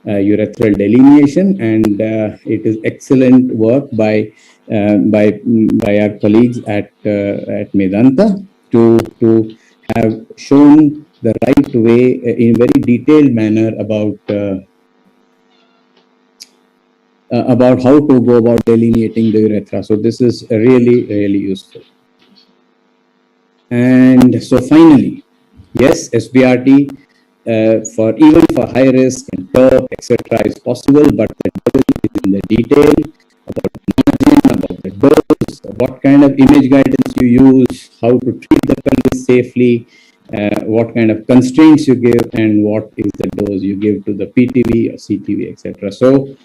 urethral delineation, and it is excellent work by our colleagues at Medanta to have shown the right way in a very detailed manner about how to go about delineating the urethra. So this is really useful. And so finally, yes, SBRT for even for high risk and TERP, etc., is possible, but the devil is in the detail about the margin, about the dose, what kind of image guidance you use, how to treat the pelvis safely, what kind of constraints you give, and what is the dose you give to the PTV or CTV, etc. So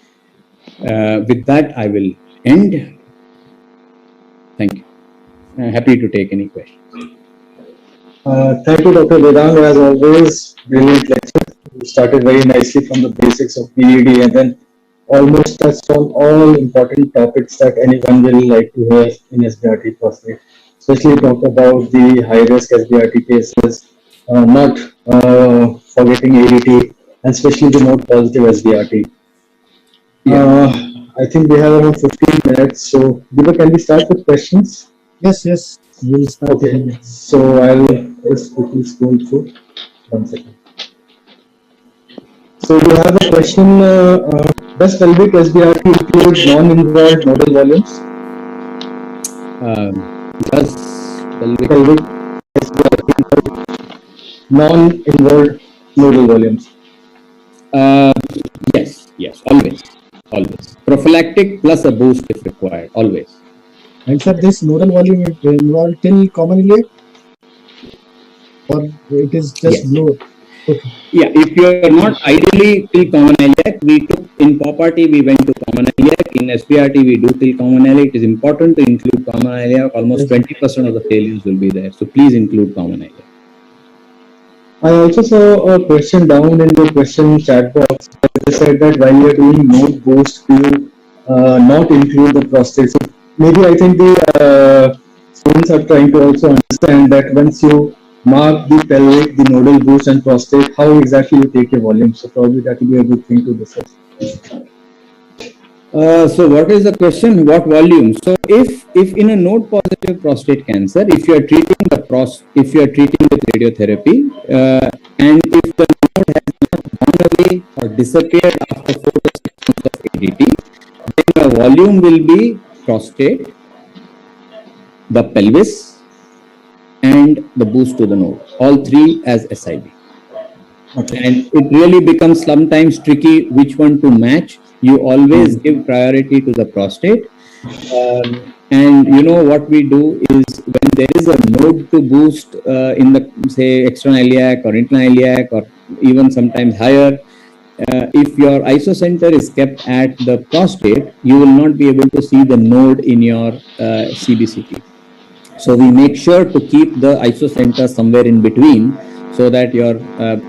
with that, I will end. Thank you. I'm happy to take any questions. Thank you, Dr. Vedant, as always. Brilliant lecture. You started very nicely from the basics of PED and then almost touched on all important topics that anyone will like to hear in SBRT prostate. Especially talk about the high-risk SBRT cases, not forgetting ADT, and especially the node positive SBRT. I think we have around 15 minutes, so Deepak, can we start with questions? Yes. We'll start. Okay, so I'll just quickly scroll through. 1 second. So we have a question, does pelvic SBRT include non-involved nodal volumes? Does pelvic SBRT include non-involved nodal volumes? Yes, always. Prophylactic plus a boost if required, always. And sir, this nodal volume is involved till common iliac, or it is just low? Okay. Yeah, if you are not ideally till common iliac, we took in POPRT, we went to common iliac. In SBRT, we do till common iliac. It is important to include common iliac. Almost 20% of the failures will be there. So please include common iliac. I also saw a question down in the question chat box. They said that while you are doing node boost, you not include the prostate. So maybe I think the students are trying to also understand that once you mark the pelvic, the nodal boost and prostate, how exactly you take your volume. So probably that will be a good thing to discuss. So what is the question? What volume? So if in a node positive prostate cancer, if you are treating with radiotherapy, and if the node has not gone away or disappeared after 4 to 6 months of ADT, then your volume will be prostate, the pelvis, and the boost to the node, all three as SIB. Okay. And it really becomes sometimes tricky which one to match. You always give priority to the prostate. And you know what we do is when there is a node to boost in the, say, external iliac or internal iliac or even sometimes higher, if your isocenter is kept at the prostate, you will not be able to see the node in your CBCT. So we make sure to keep the isocenter somewhere in between so that your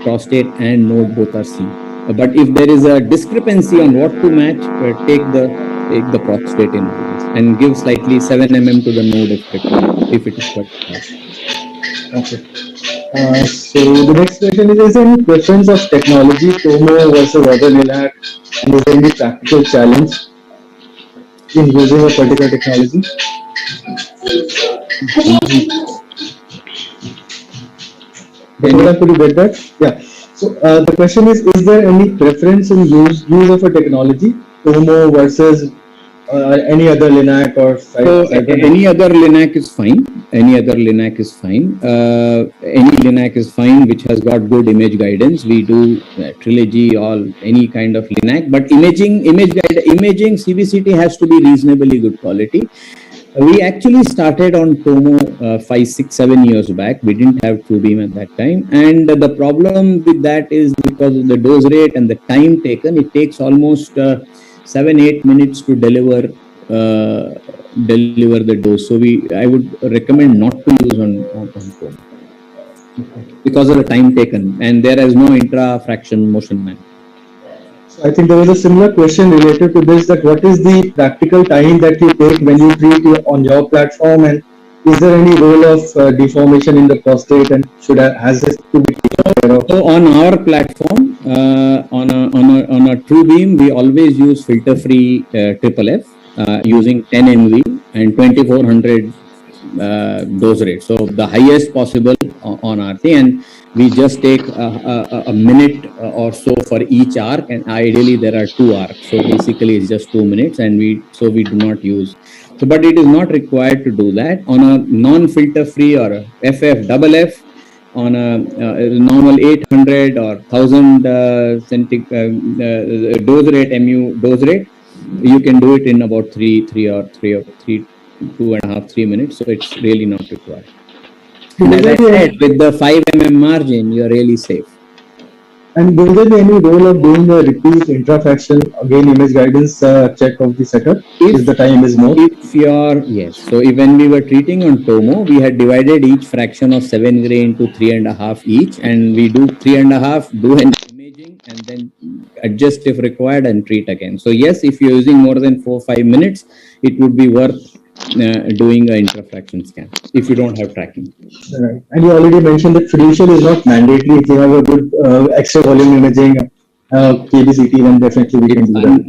prostate and node both are seen. But if there is a discrepancy on what to match, take the prostate in and give slightly 7 mm to the node if it is quite fast. Okay. So the next question is there any preference of technology, TOMO versus other LINAC, and is there any practical challenge in using a particular technology? Could you get that? Yeah. So the question is there any preference in use of a technology, TOMO versus any other LINAC or site? So any other LINAC is fine. Any LINAC is fine which has got good image guidance. We do Trilogy, any kind of LINAC, but imaging CBCT has to be reasonably good quality. We actually started on TOMO 5, 6, 7 years back. We didn't have TrueBeam at that time, and the problem with that is because of the dose rate and the time taken. It takes almost 7-8 minutes to deliver the dose. So I would recommend not to use on TOMO because of the time taken, and there is no intra-fraction motion man. I think there was a similar question related to this, that what is the practical time that you take when you treat on your platform, and is there any role of deformation in the prostate, and has this to be taken care of? So on our platform, on a true beam, we always use filter free triple F using 10 NV and 2400 dose rate. So the highest possible on RT, and we just take a minute or so for each arc, and ideally there are 2 arcs. So basically it's just 2 minutes, and we do not use. So, but it is not required to do that on a non-filter free or a FF double F. On a normal 800 or 1000 dose rate, MU dose rate, you can do it in about 2.5-3 minutes. So it's really not required. And as I said, with the 5 mm margin, you are really safe. And will there be any role of doing a repeat intrafraction, again image guidance check of the setup if the time is more? If you are, yes. So when we were treating on Tomo, we had divided each fraction of 7 gray into 3.5 each, and we do 3.5, do an imaging, and then adjust if required and treat again. So yes, if you're using more than 4-5 minutes, it would be worth doing an intrafraction scan if you don't have tracking. Right. And you already mentioned that fiducial is not mandatory. If you have a good extra volume imaging, KBCT, then definitely we can do that.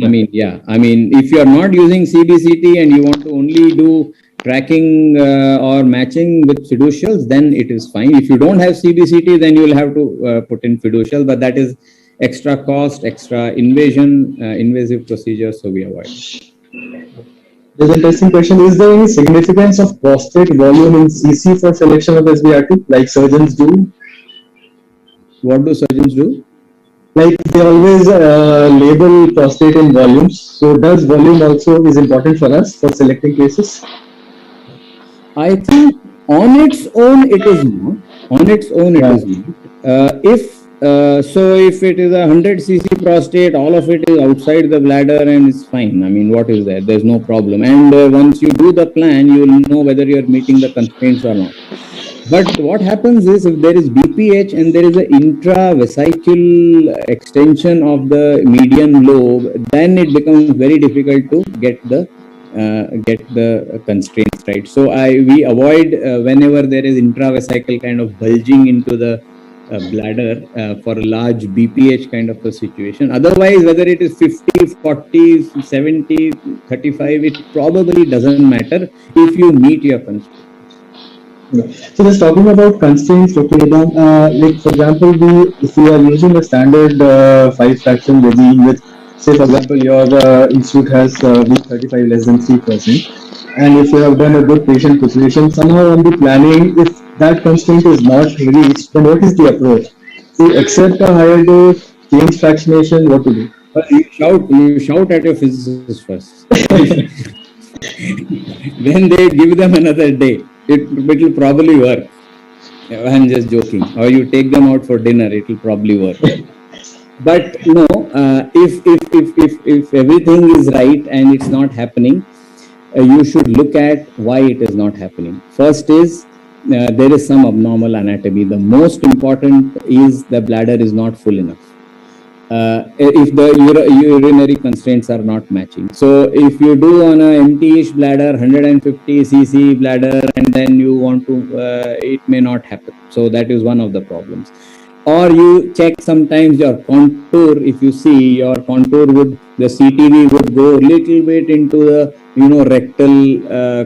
I mean, if you are not using CBCT and you want to only do tracking or matching with fiducials, then it is fine. If you don't have CBCT, then you will have to put in fiducial, but that is extra cost, extra invasive procedure, so we avoid. There's an interesting question. Is there any significance of prostate volume in CC for selection of SBRT, like surgeons do? What do surgeons do? Like they always label prostate in volumes. So does volume also is important for us for selecting cases? I think on its own it is not. On its own it is not. If it is a 100 cc prostate, all of it is outside the bladder and it's fine. I mean, what is there? There's no problem. And once you do the plan, you will know whether you are meeting the constraints or not. But what happens is, if there is BPH and there is an intravesical extension of the median lobe, then it becomes very difficult to get the constraints right. So we avoid whenever there is intravesical kind of bulging into the bladder for a large BPH kind of a situation. Otherwise, whether it is 50, 40, 70, 35, it probably doesn't matter if you meet your constraints. So just talking about constraints, Dr. Vedant, like for example, if we are using a standard 5 fraction regime with, say for example, your institute has V35 less than 3%, and if you have done a good patient population, somehow on the planning, if that constraint is not reached, then what is the approach? To accept a higher dose, change fractionation, what to do? You shout at your physicist first. Then they give them another day. It will probably work. I'm just joking. Or you take them out for dinner, it will probably work. But no, if everything is right and it's not happening, you should look at why it is not happening. First is there is some abnormal anatomy. The most important is the bladder is not full enough. If the urinary constraints are not matching. So if you do on a empty-ish bladder, 150 cc bladder, and then you want to, it may not happen. So that is one of the problems. Or you check sometimes your contour. If you see your contour the CTV would go a little bit into the rectal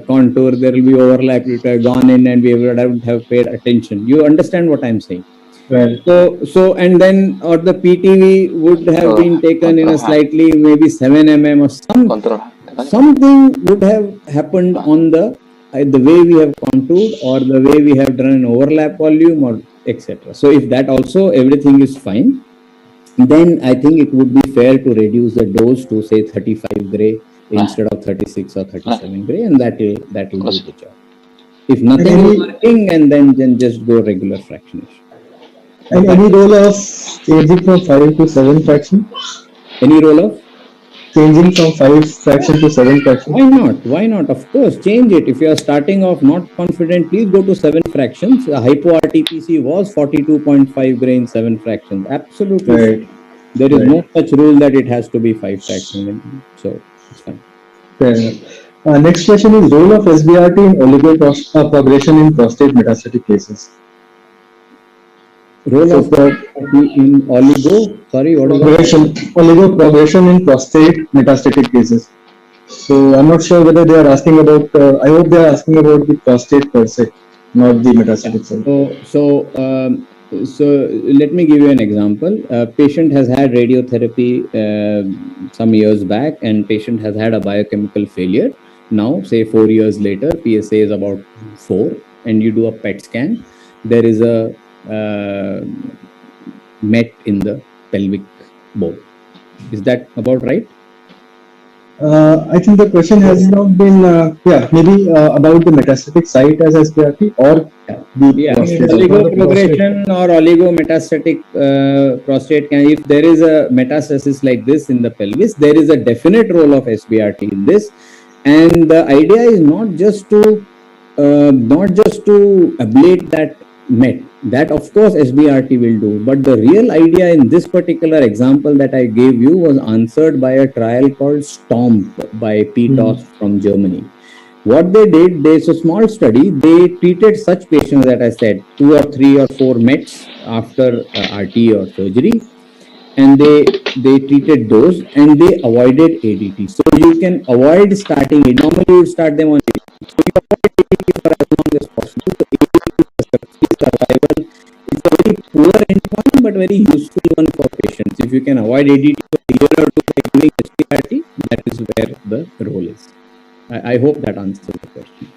contour. There will be overlap. It would have gone in and we would have paid attention. You understand what I'm saying? Well, so and then or the PTV would have been taken in a slightly maybe 7 mm or something would have happened on the way we have contoured or the way we have done an overlap volume or etc. So if that also everything is fine, then I think it would be fair to reduce the dose to say 35 gray instead of 36 or 37 gray, and that will do the job. If nothing is working, and then just go regular fractionation. And any role of changing from 5 to 7 fraction? Any role of? Changing from 5 fraction to 7 fraction? Why not? Of course, change it. If you are starting off not confident, please go to 7 fractions. The hypo RTPC was 42.5 gray in 7 fractions. Absolutely. Right. There is no such rule that it has to be 5 fractions. So it's fine. Fair enough. Next question is role of SBRT in oligoprogression in prostate metastatic cases. Role So of in oligo. Sorry, what is that? progression in prostate metastatic cases. So I'm not sure whether they are asking about. I hope they are asking about the prostate per se, not the Yeah. metastatic side. So let me give you an example. A patient has had radiotherapy some years back, and patient has had a biochemical failure. Now, say 4 years later, PSA is about 4, and you do a PET scan. There is a met in the pelvic bone. Is that about right? I think the question has not been, maybe about the metastatic site as SPRT or the Yeah, prostate. oligo the progression or oligometastatic prostate can. If there is a metastasis like this in the pelvis, there is a definite role of SBRT in this, and the idea is not just to ablate that met. That of course SBRT will do, but the real idea in this particular example that I gave you was answered by a trial called STOMP by PTOS from Germany. What they did, there's a small study. They treated such patients that I said 2 or 3 or 4 METs after RT or surgery, and they treated those and they avoided ADT. So you can avoid starting it. Normally you would start them on ADT. So you avoid ADT for as long as possible. So ADT survival is a very poor endpoint but very useful one for patients. If you can avoid ADT for a year or two by giving SPRT, that is where the role is. I hope that answers the question.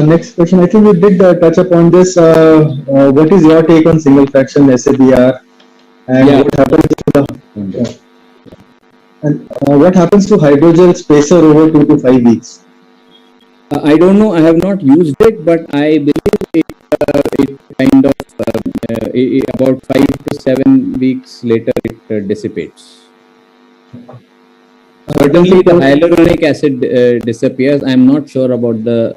Next question. I think we did touch upon this. What is your take on single fraction SABR, and what happens to what happens to hydrogel spacer over 2 to 5 weeks? I don't know. I have not used it, but I believe it kind of about 5 to 7 weeks later it dissipates. Certainly, the hyaluronic acid disappears. I'm not sure about the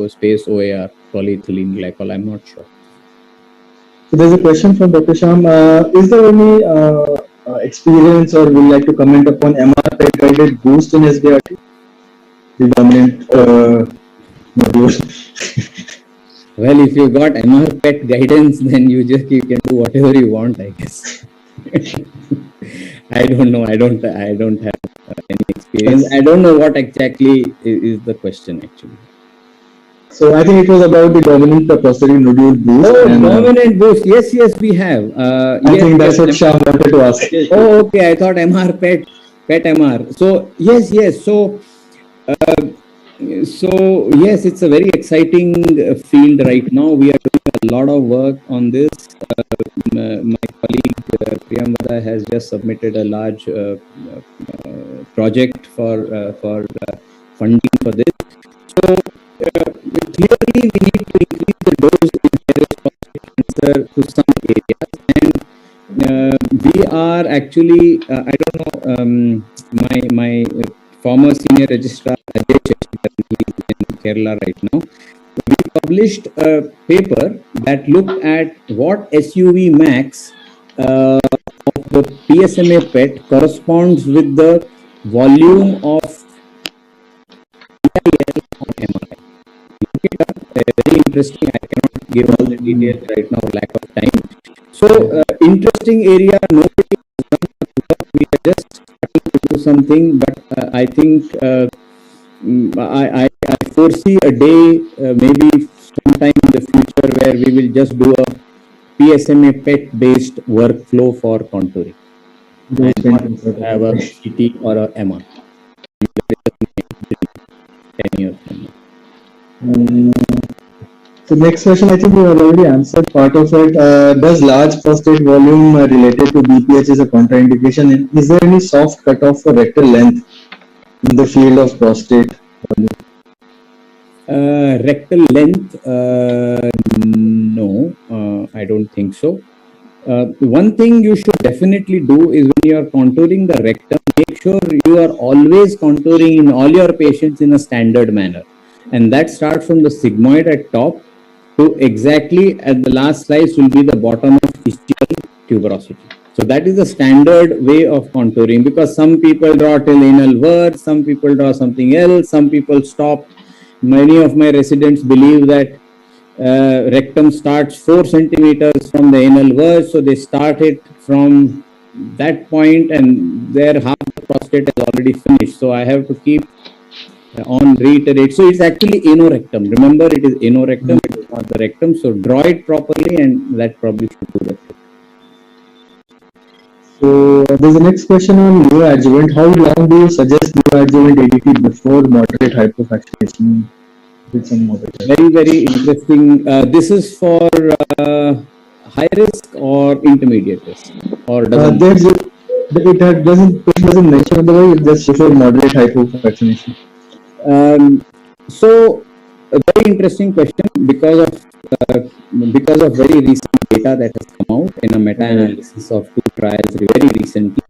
space OAR polyethylene glycol. I'm not sure. So there's a question from Dr. Sham. Is there any experience or would you like to comment upon MR PET guided boost in SBRT? The dominant module. Well, if you got MR PET guidance, then you can do whatever you want, I guess. I don't know. I don't have any experience. I don't know what exactly is the question actually. So I think it was about the dominant prosthetic nodule boost. Oh, dominant boost. Yes, we have. I think that's what Shah wanted to ask. Oh, okay. I thought MR PET MR. So yes. So yes, it's a very exciting field right now. We are doing a lot of work on this. My colleague Priyamvada has just submitted a large project for funding for this. So clearly, we need to increase the dose in prostate cancer to some areas, and we are actually I don't know my former senior registrar Ajay Shashidharan in Kerala right now. We published a paper that looked at what SUV max of the PSMA PET corresponds with the volume of on MRI. Look it up. Very interesting. I cannot give all the details right now, lack of time. So interesting area. Nobody has done work. We are just starting to do something, but I think I foresee a day, maybe sometime in the future, where we will just do a PSMA PET based workflow for contouring. Have a CT or a MR. 10 years from now. So next question, I think you have already answered part of it. Does large prostate volume related to BPH is a contraindication? And is there any soft cutoff for rectal length in the field of prostate volume? Rectal length, no, I don't think so. One thing you should definitely do is when you are contouring the rectum, make sure you are always contouring in all your patients in a standard manner. And that starts from the sigmoid at top to exactly at the last slice will be the bottom of ischial tuberosity. So that is the standard way of contouring, because some people draw till anal verge, some people draw something else, some people stop. Many of my residents believe that rectum starts 4 centimeters from the anal verge, so they start it from that point, and their half the prostate is already finished. So I have to keep on reiterate. So it's actually anorectum. Remember, it is anorectum, it is not the rectum. So draw it properly, and that probably should do that. So there's the next question on neoadjuvant. How long do you suggest neoadjuvant ADT before moderate hypofractionation with some moderate? Very, very interesting. This is for high risk or intermediate risk, or doesn't? It doesn't mention otherwise. It's just before moderate hypofractionation. So a very interesting question because of very recent data that has come out in a meta-analysis of 2 trials very recently.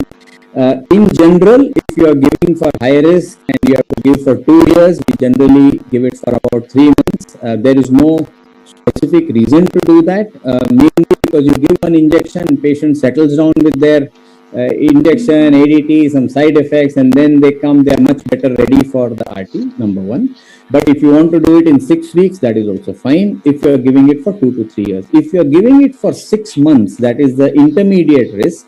In general, if you are giving for high risk and you have to give for 2 years, we generally give it for about 3 months. There is no specific reason to do that, mainly because you give one injection and patient settles down with their injection, ADT, some side effects, and then they are much better ready for the RT, number one. But if you want to do it in 6 weeks, that is also fine if you are giving it for 2 to 3 years. If you are giving it for 6 months, that is the intermediate risk,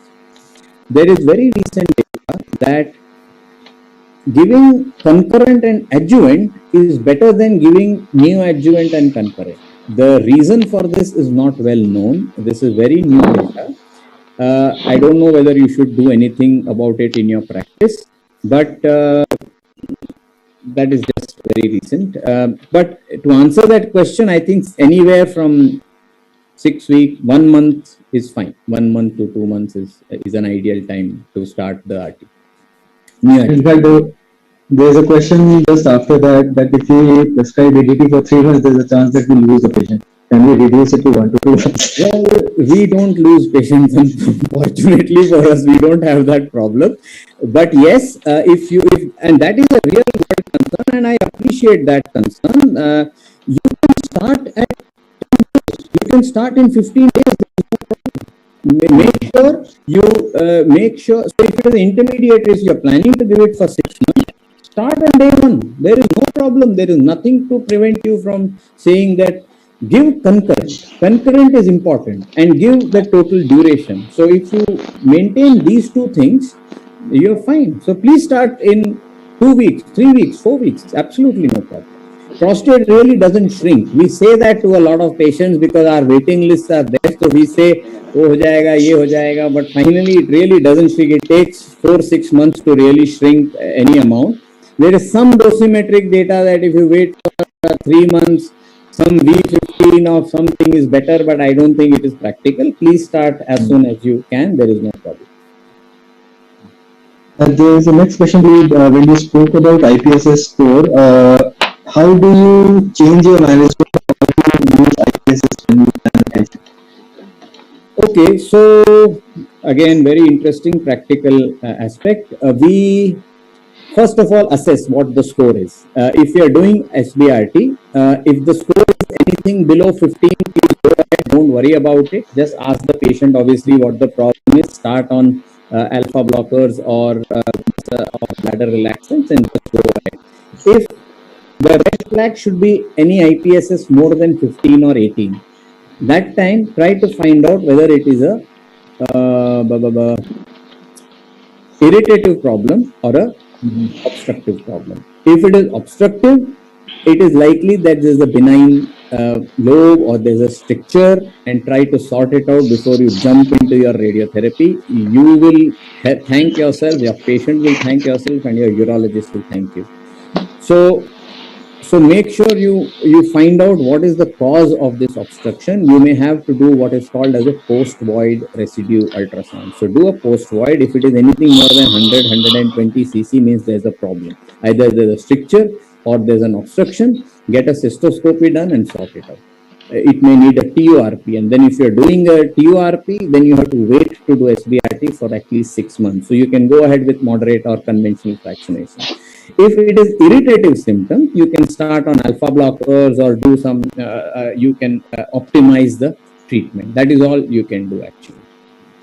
there is very recent data that giving concurrent and adjuvant is better than giving neoadjuvant and concurrent. The reason for this is not well known. This is very new data. I don't know whether you should do anything about it in your practice, but that is just very recent. But to answer that question, I think anywhere from 6 weeks, 1 month is fine. 1 month to 2 months is an ideal time to start the RT. In fact, there's a question just after that if we prescribe ADT for 3 months, there's a chance that we lose the patient. Can we reduce it to 1 to 2 months? Well, we don't lose patients, unfortunately for us, we don't have that problem. But yes, and that is a real world concern, and I appreciate that concern. You can start in 15 days. Make sure. So if it is intermediate risk, you're planning to give it for 6 months. Start on day 1. There is no problem. There is nothing to prevent you from saying that. Give concurrent. Concurrent is important, and give the total duration. So if you maintain these 2 things, you're fine. So please start in 2 weeks, 3 weeks, 4 weeks. Absolutely no problem. Prostate really doesn't shrink. We say that to a lot of patients because our waiting lists are there. So we say, oh, ho jayega, ye ho jayega, but finally it really doesn't shrink. It takes 4-6 months to really shrink any amount. There is some dosimetric data that if you wait for 3 months, some V15 of something is better, but I don't think it is practical. Please start as soon as you can. There is no problem. There is a next question. When you spoke about IPSS score, how do you change your management? How do you use IPSS when you plan a patient? Okay, so again, very interesting practical aspect. We first of all assess what the score is. If you are doing SBRT, if the score is anything below 15, please go ahead, don't worry about it. Just ask the patient obviously what the problem is, start on alpha blockers or bladder relaxants, and just go ahead. If the red flag should be any IPSS more than 15 or 18, that time try to find out whether it is a irritative problem or a obstructive problem. If it is obstructive, it is likely that there is a benign lobe or there is a stricture, and try to sort it out before you jump into your radiotherapy. You will thank yourself, your patient will thank yourself, and your urologist will thank you. So make sure you find out what is the cause of this obstruction. You may have to do what is called as a post-void residue ultrasound. So do a post-void. If it is anything more than 100-120 cc, means there's a problem. Either there's a stricture or there's an obstruction. Get a cystoscopy done and sort it out. It may need a TURP, and then if you're doing a TURP, then you have to wait to do SBRT for at least 6 months. So you can go ahead with moderate or conventional fractionation. If it is irritative symptom, you can start on alpha blockers or do some, you can optimize the treatment. That is all you can do actually.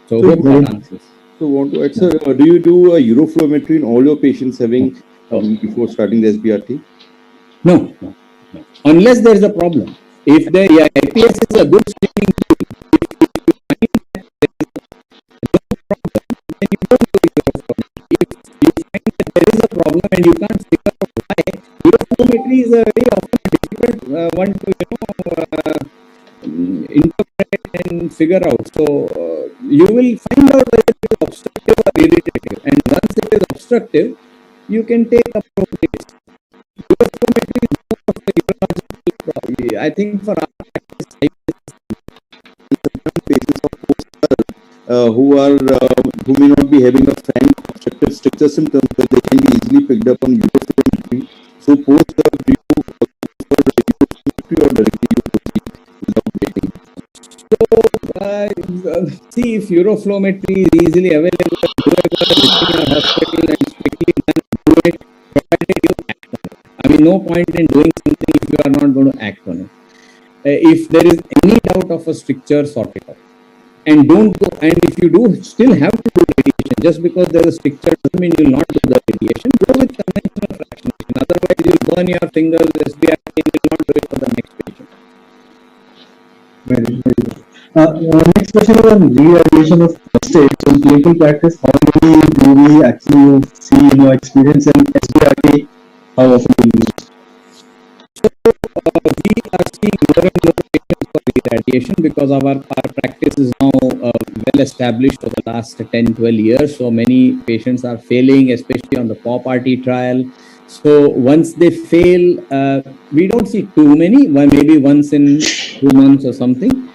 So hope that answers. So want to add, sir, do you do a uroflowmetry in all your patients having before starting the SBRT? No. Unless there is a problem. If there, yeah, IPS is a good screening tool. If you find that there is no problem, then you don't do uroflowmetry. If you find that there is a problem and you can't figure out why, uroflowmetry is a very often difficult one to interpret and figure out. So you will find out whether it is obstructive or irritative, and once it is obstructive, you can take appropriate. Uroflowmetry is more of a urological problem. I think for our practice, Patients of who may not be having a frank obstructive stricture symptoms, but they can be easily picked up on uroflowmetry. So post do you for uroflowmetry or directly you proceed without waiting? So see, if uroflowmetry is easily available, doable within your hospital and quickly done, do it, provided you act on it. I mean, no point in doing something if you are not going to act on it. If there is any doubt of a stricture, sort it out. And don't go, and if you do still have to do radiation, just because there is a stricture doesn't mean you will not do the radiation. Go with conventional fractionation. Otherwise, you will burn your fingers, SBRT, and will not do it for the next patient. Very good. Next question is on re-irradiation of prostate. So in clinical practice, how many do we actually see, experience in SBRT? How often do we use? We are seeing more and more patients for irradiation because our practice is now well established for the last 10-12 years. So many patients are failing, especially on the POP-RT trial. So once they fail, we don't see too many, maybe once in 2 months or something.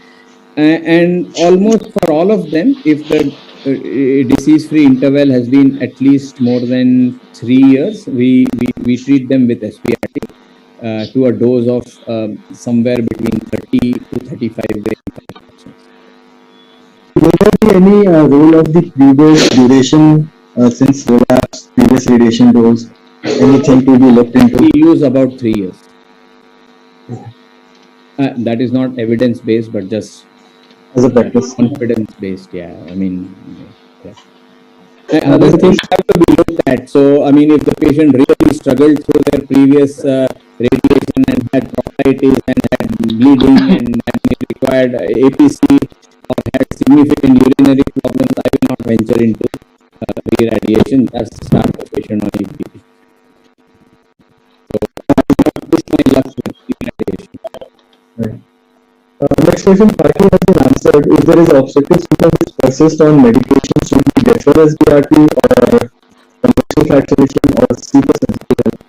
And almost for all of them, if the disease-free interval has been at least more than 3 years, we treat them with SBRT. To a dose of somewhere between 30 to 35 grams. Will there be any role of the previous duration since relapse, previous radiation dose? Anything to be looked into? We use about 3 years. That is not evidence-based, but just as a practice. Confidence-based, yeah. I mean, yeah. Other things have to be looked at. So, I mean, if the patient really struggled through their previous radiation and had bronchitis and had bleeding and required APC or had significant urinary problems, I will not venture into re-radiation. That's start the patient on APC. So, I will not push my luck with re-radiation. Right. Next question partly has been answered. If there is obstructive symptom which persist on medication, should we defer SBRT or conventional fractionation or seek a surgical help?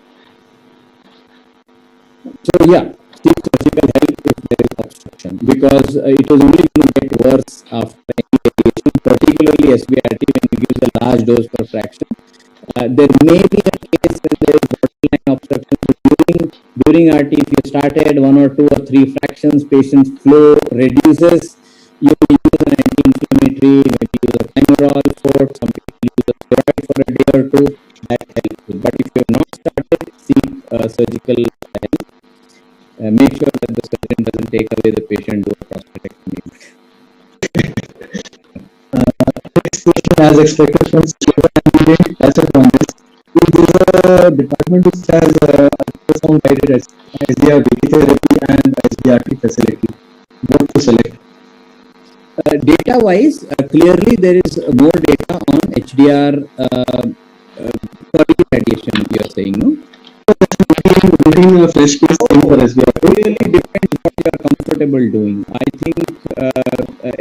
So yeah, seek surgical help if there is obstruction, because it is only going to get worse after any radiation, particularly SBRT when you use a large dose per fraction. There may be a case when there is borderline obstruction. During RT, if you started 1 or 2 or 3 fractions, patient's flow reduces. You will use an anti-inflammatory, maybe use a Thimerol for, some people use a steroid for a day or 2. That helps. But if you have not started, seek surgical help. Make sure that the surgeon doesn't take away the patient, do a prostatectomy. Next question, as expected from Shiva, and we didn't touch upon this. If there is a department which has ultrasound guided SDR therapy and SBRT facility, what to select? Data wise, clearly there is more data on HDR for radiation, you are saying, no? Getting a fresh case for SBRT. It really depends what you are comfortable doing. I think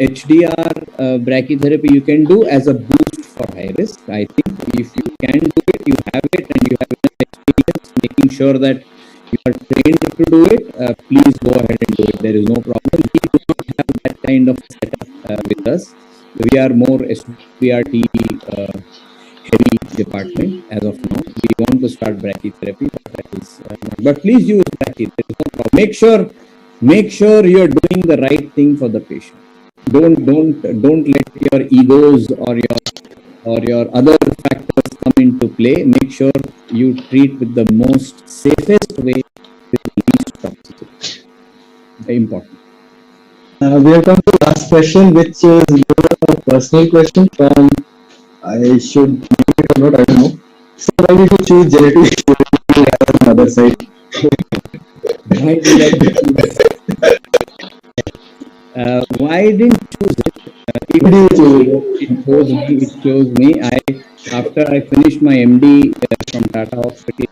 HDR brachytherapy you can do as a boost for high risk. I think if you can do it, you have it, and you have enough experience making sure that you are trained to do it, please go ahead and do it. There is no problem. We do not have that kind of setup with us. We are more SBRT heavy department as of now. We want to start brachytherapy, but that is but please use brachy. There is no problem. Make sure you are doing the right thing for the patient. Don't let your egos or your other factors come into play. Make sure you treat with the most safest way with the least toxicity. Very important. We have come to the last question, which is a personal question from, I should name it or not, I don't know. So why did you choose genetic on the other side? Why did I choose Why didn't choose it? What do you choose? It chose me. After I finished my MD from Tata Hospital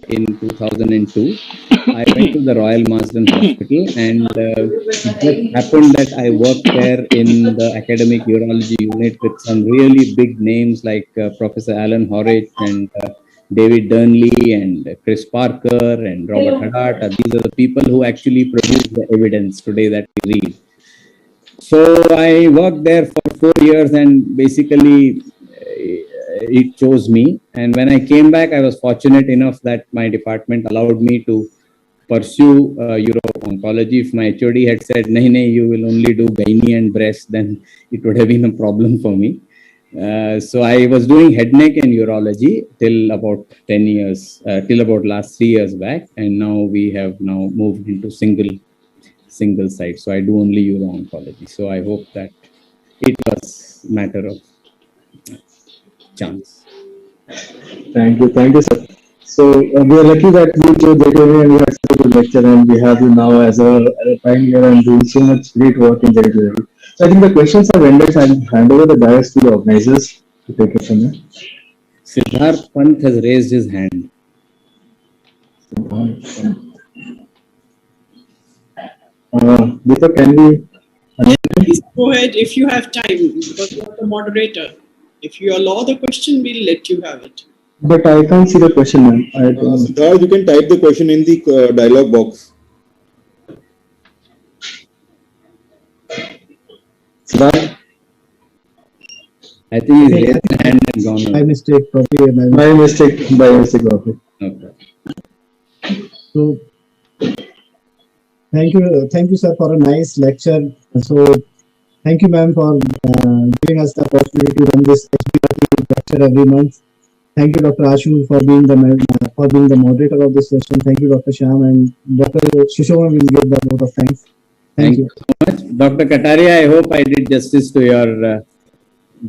in 2002, I went to the Royal Marsden Hospital, and it just happened that I worked there in the academic urology unit with some really big names like Professor Alan Horrich and David Durnley and Chris Parker and Robert Haddart. These are the people who actually produce the evidence today that we read. So I worked there for 4 years, and basically it chose me. And when I came back, I was fortunate enough that my department allowed me to pursue uro-oncology. If my HOD had said, nahi, nahi, you will only do gynae and breast, then it would have been a problem for me. So I was doing head, neck and urology till about 10 years, till about last 3 years back. And now we have now moved into single site. So I do only uro-oncology. So I hope that it was matter of chance. Thank you, sir. So we are lucky that you chose JKV and you had such a good lecture, and we have you now as a pioneer and doing so much great work in JKV. So I think the questions are ended. I'll hand over the dais to the organizers to take it from there. Siddharth Pant has raised his hand. Deepak, can we? Please go ahead if you have time, because you are the moderator. If you allow the question, we'll let you have it. But I can't see the question, ma'am. Siddharth, you can type the question in the dialog box. Siddharth? I think he's raised his hand and gone. By mistake, probably. By mistake, okay. Okay. So, thank you, sir, for a nice lecture. So, thank you, ma'am, for giving us the opportunity to run this HBRT lecture every month. Thank you, Dr. Ashu, for being the moderator of this session. Thank you, Dr. Shyam, and Dr. Sushoma will give the vote of thanks. Thank you so much, Dr. Kataria. I hope I did justice to your.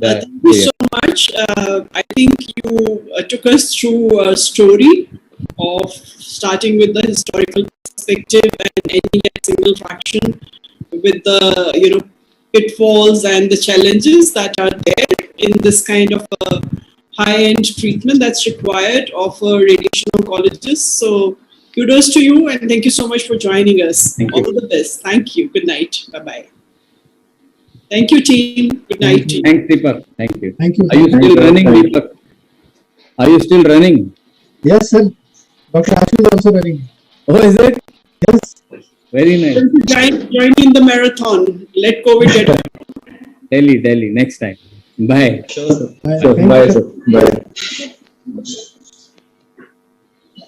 Thank you so much. I think you took us through a story of starting with the historical perspective and ending at single fraction with the pitfalls and the challenges that are there in this kind of a high-end treatment that's required of a radiation oncologist. So kudos to you, and thank you so much for joining us. Thank All you. the best. Thank you. Good night. Bye-bye. Thank you, team. Good night, team. Thanks, Deepak. Thank you. Thank you. Are you still running, Deepak? Are you still running? Yes, sir. Dr. Ashu is also running. Oh, is it? Yes. Very nice. Join in the marathon. Let COVID get over. Delhi, next time. Bye. Sure. Thank Bye, you, sir. Bye.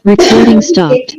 Recording stopped.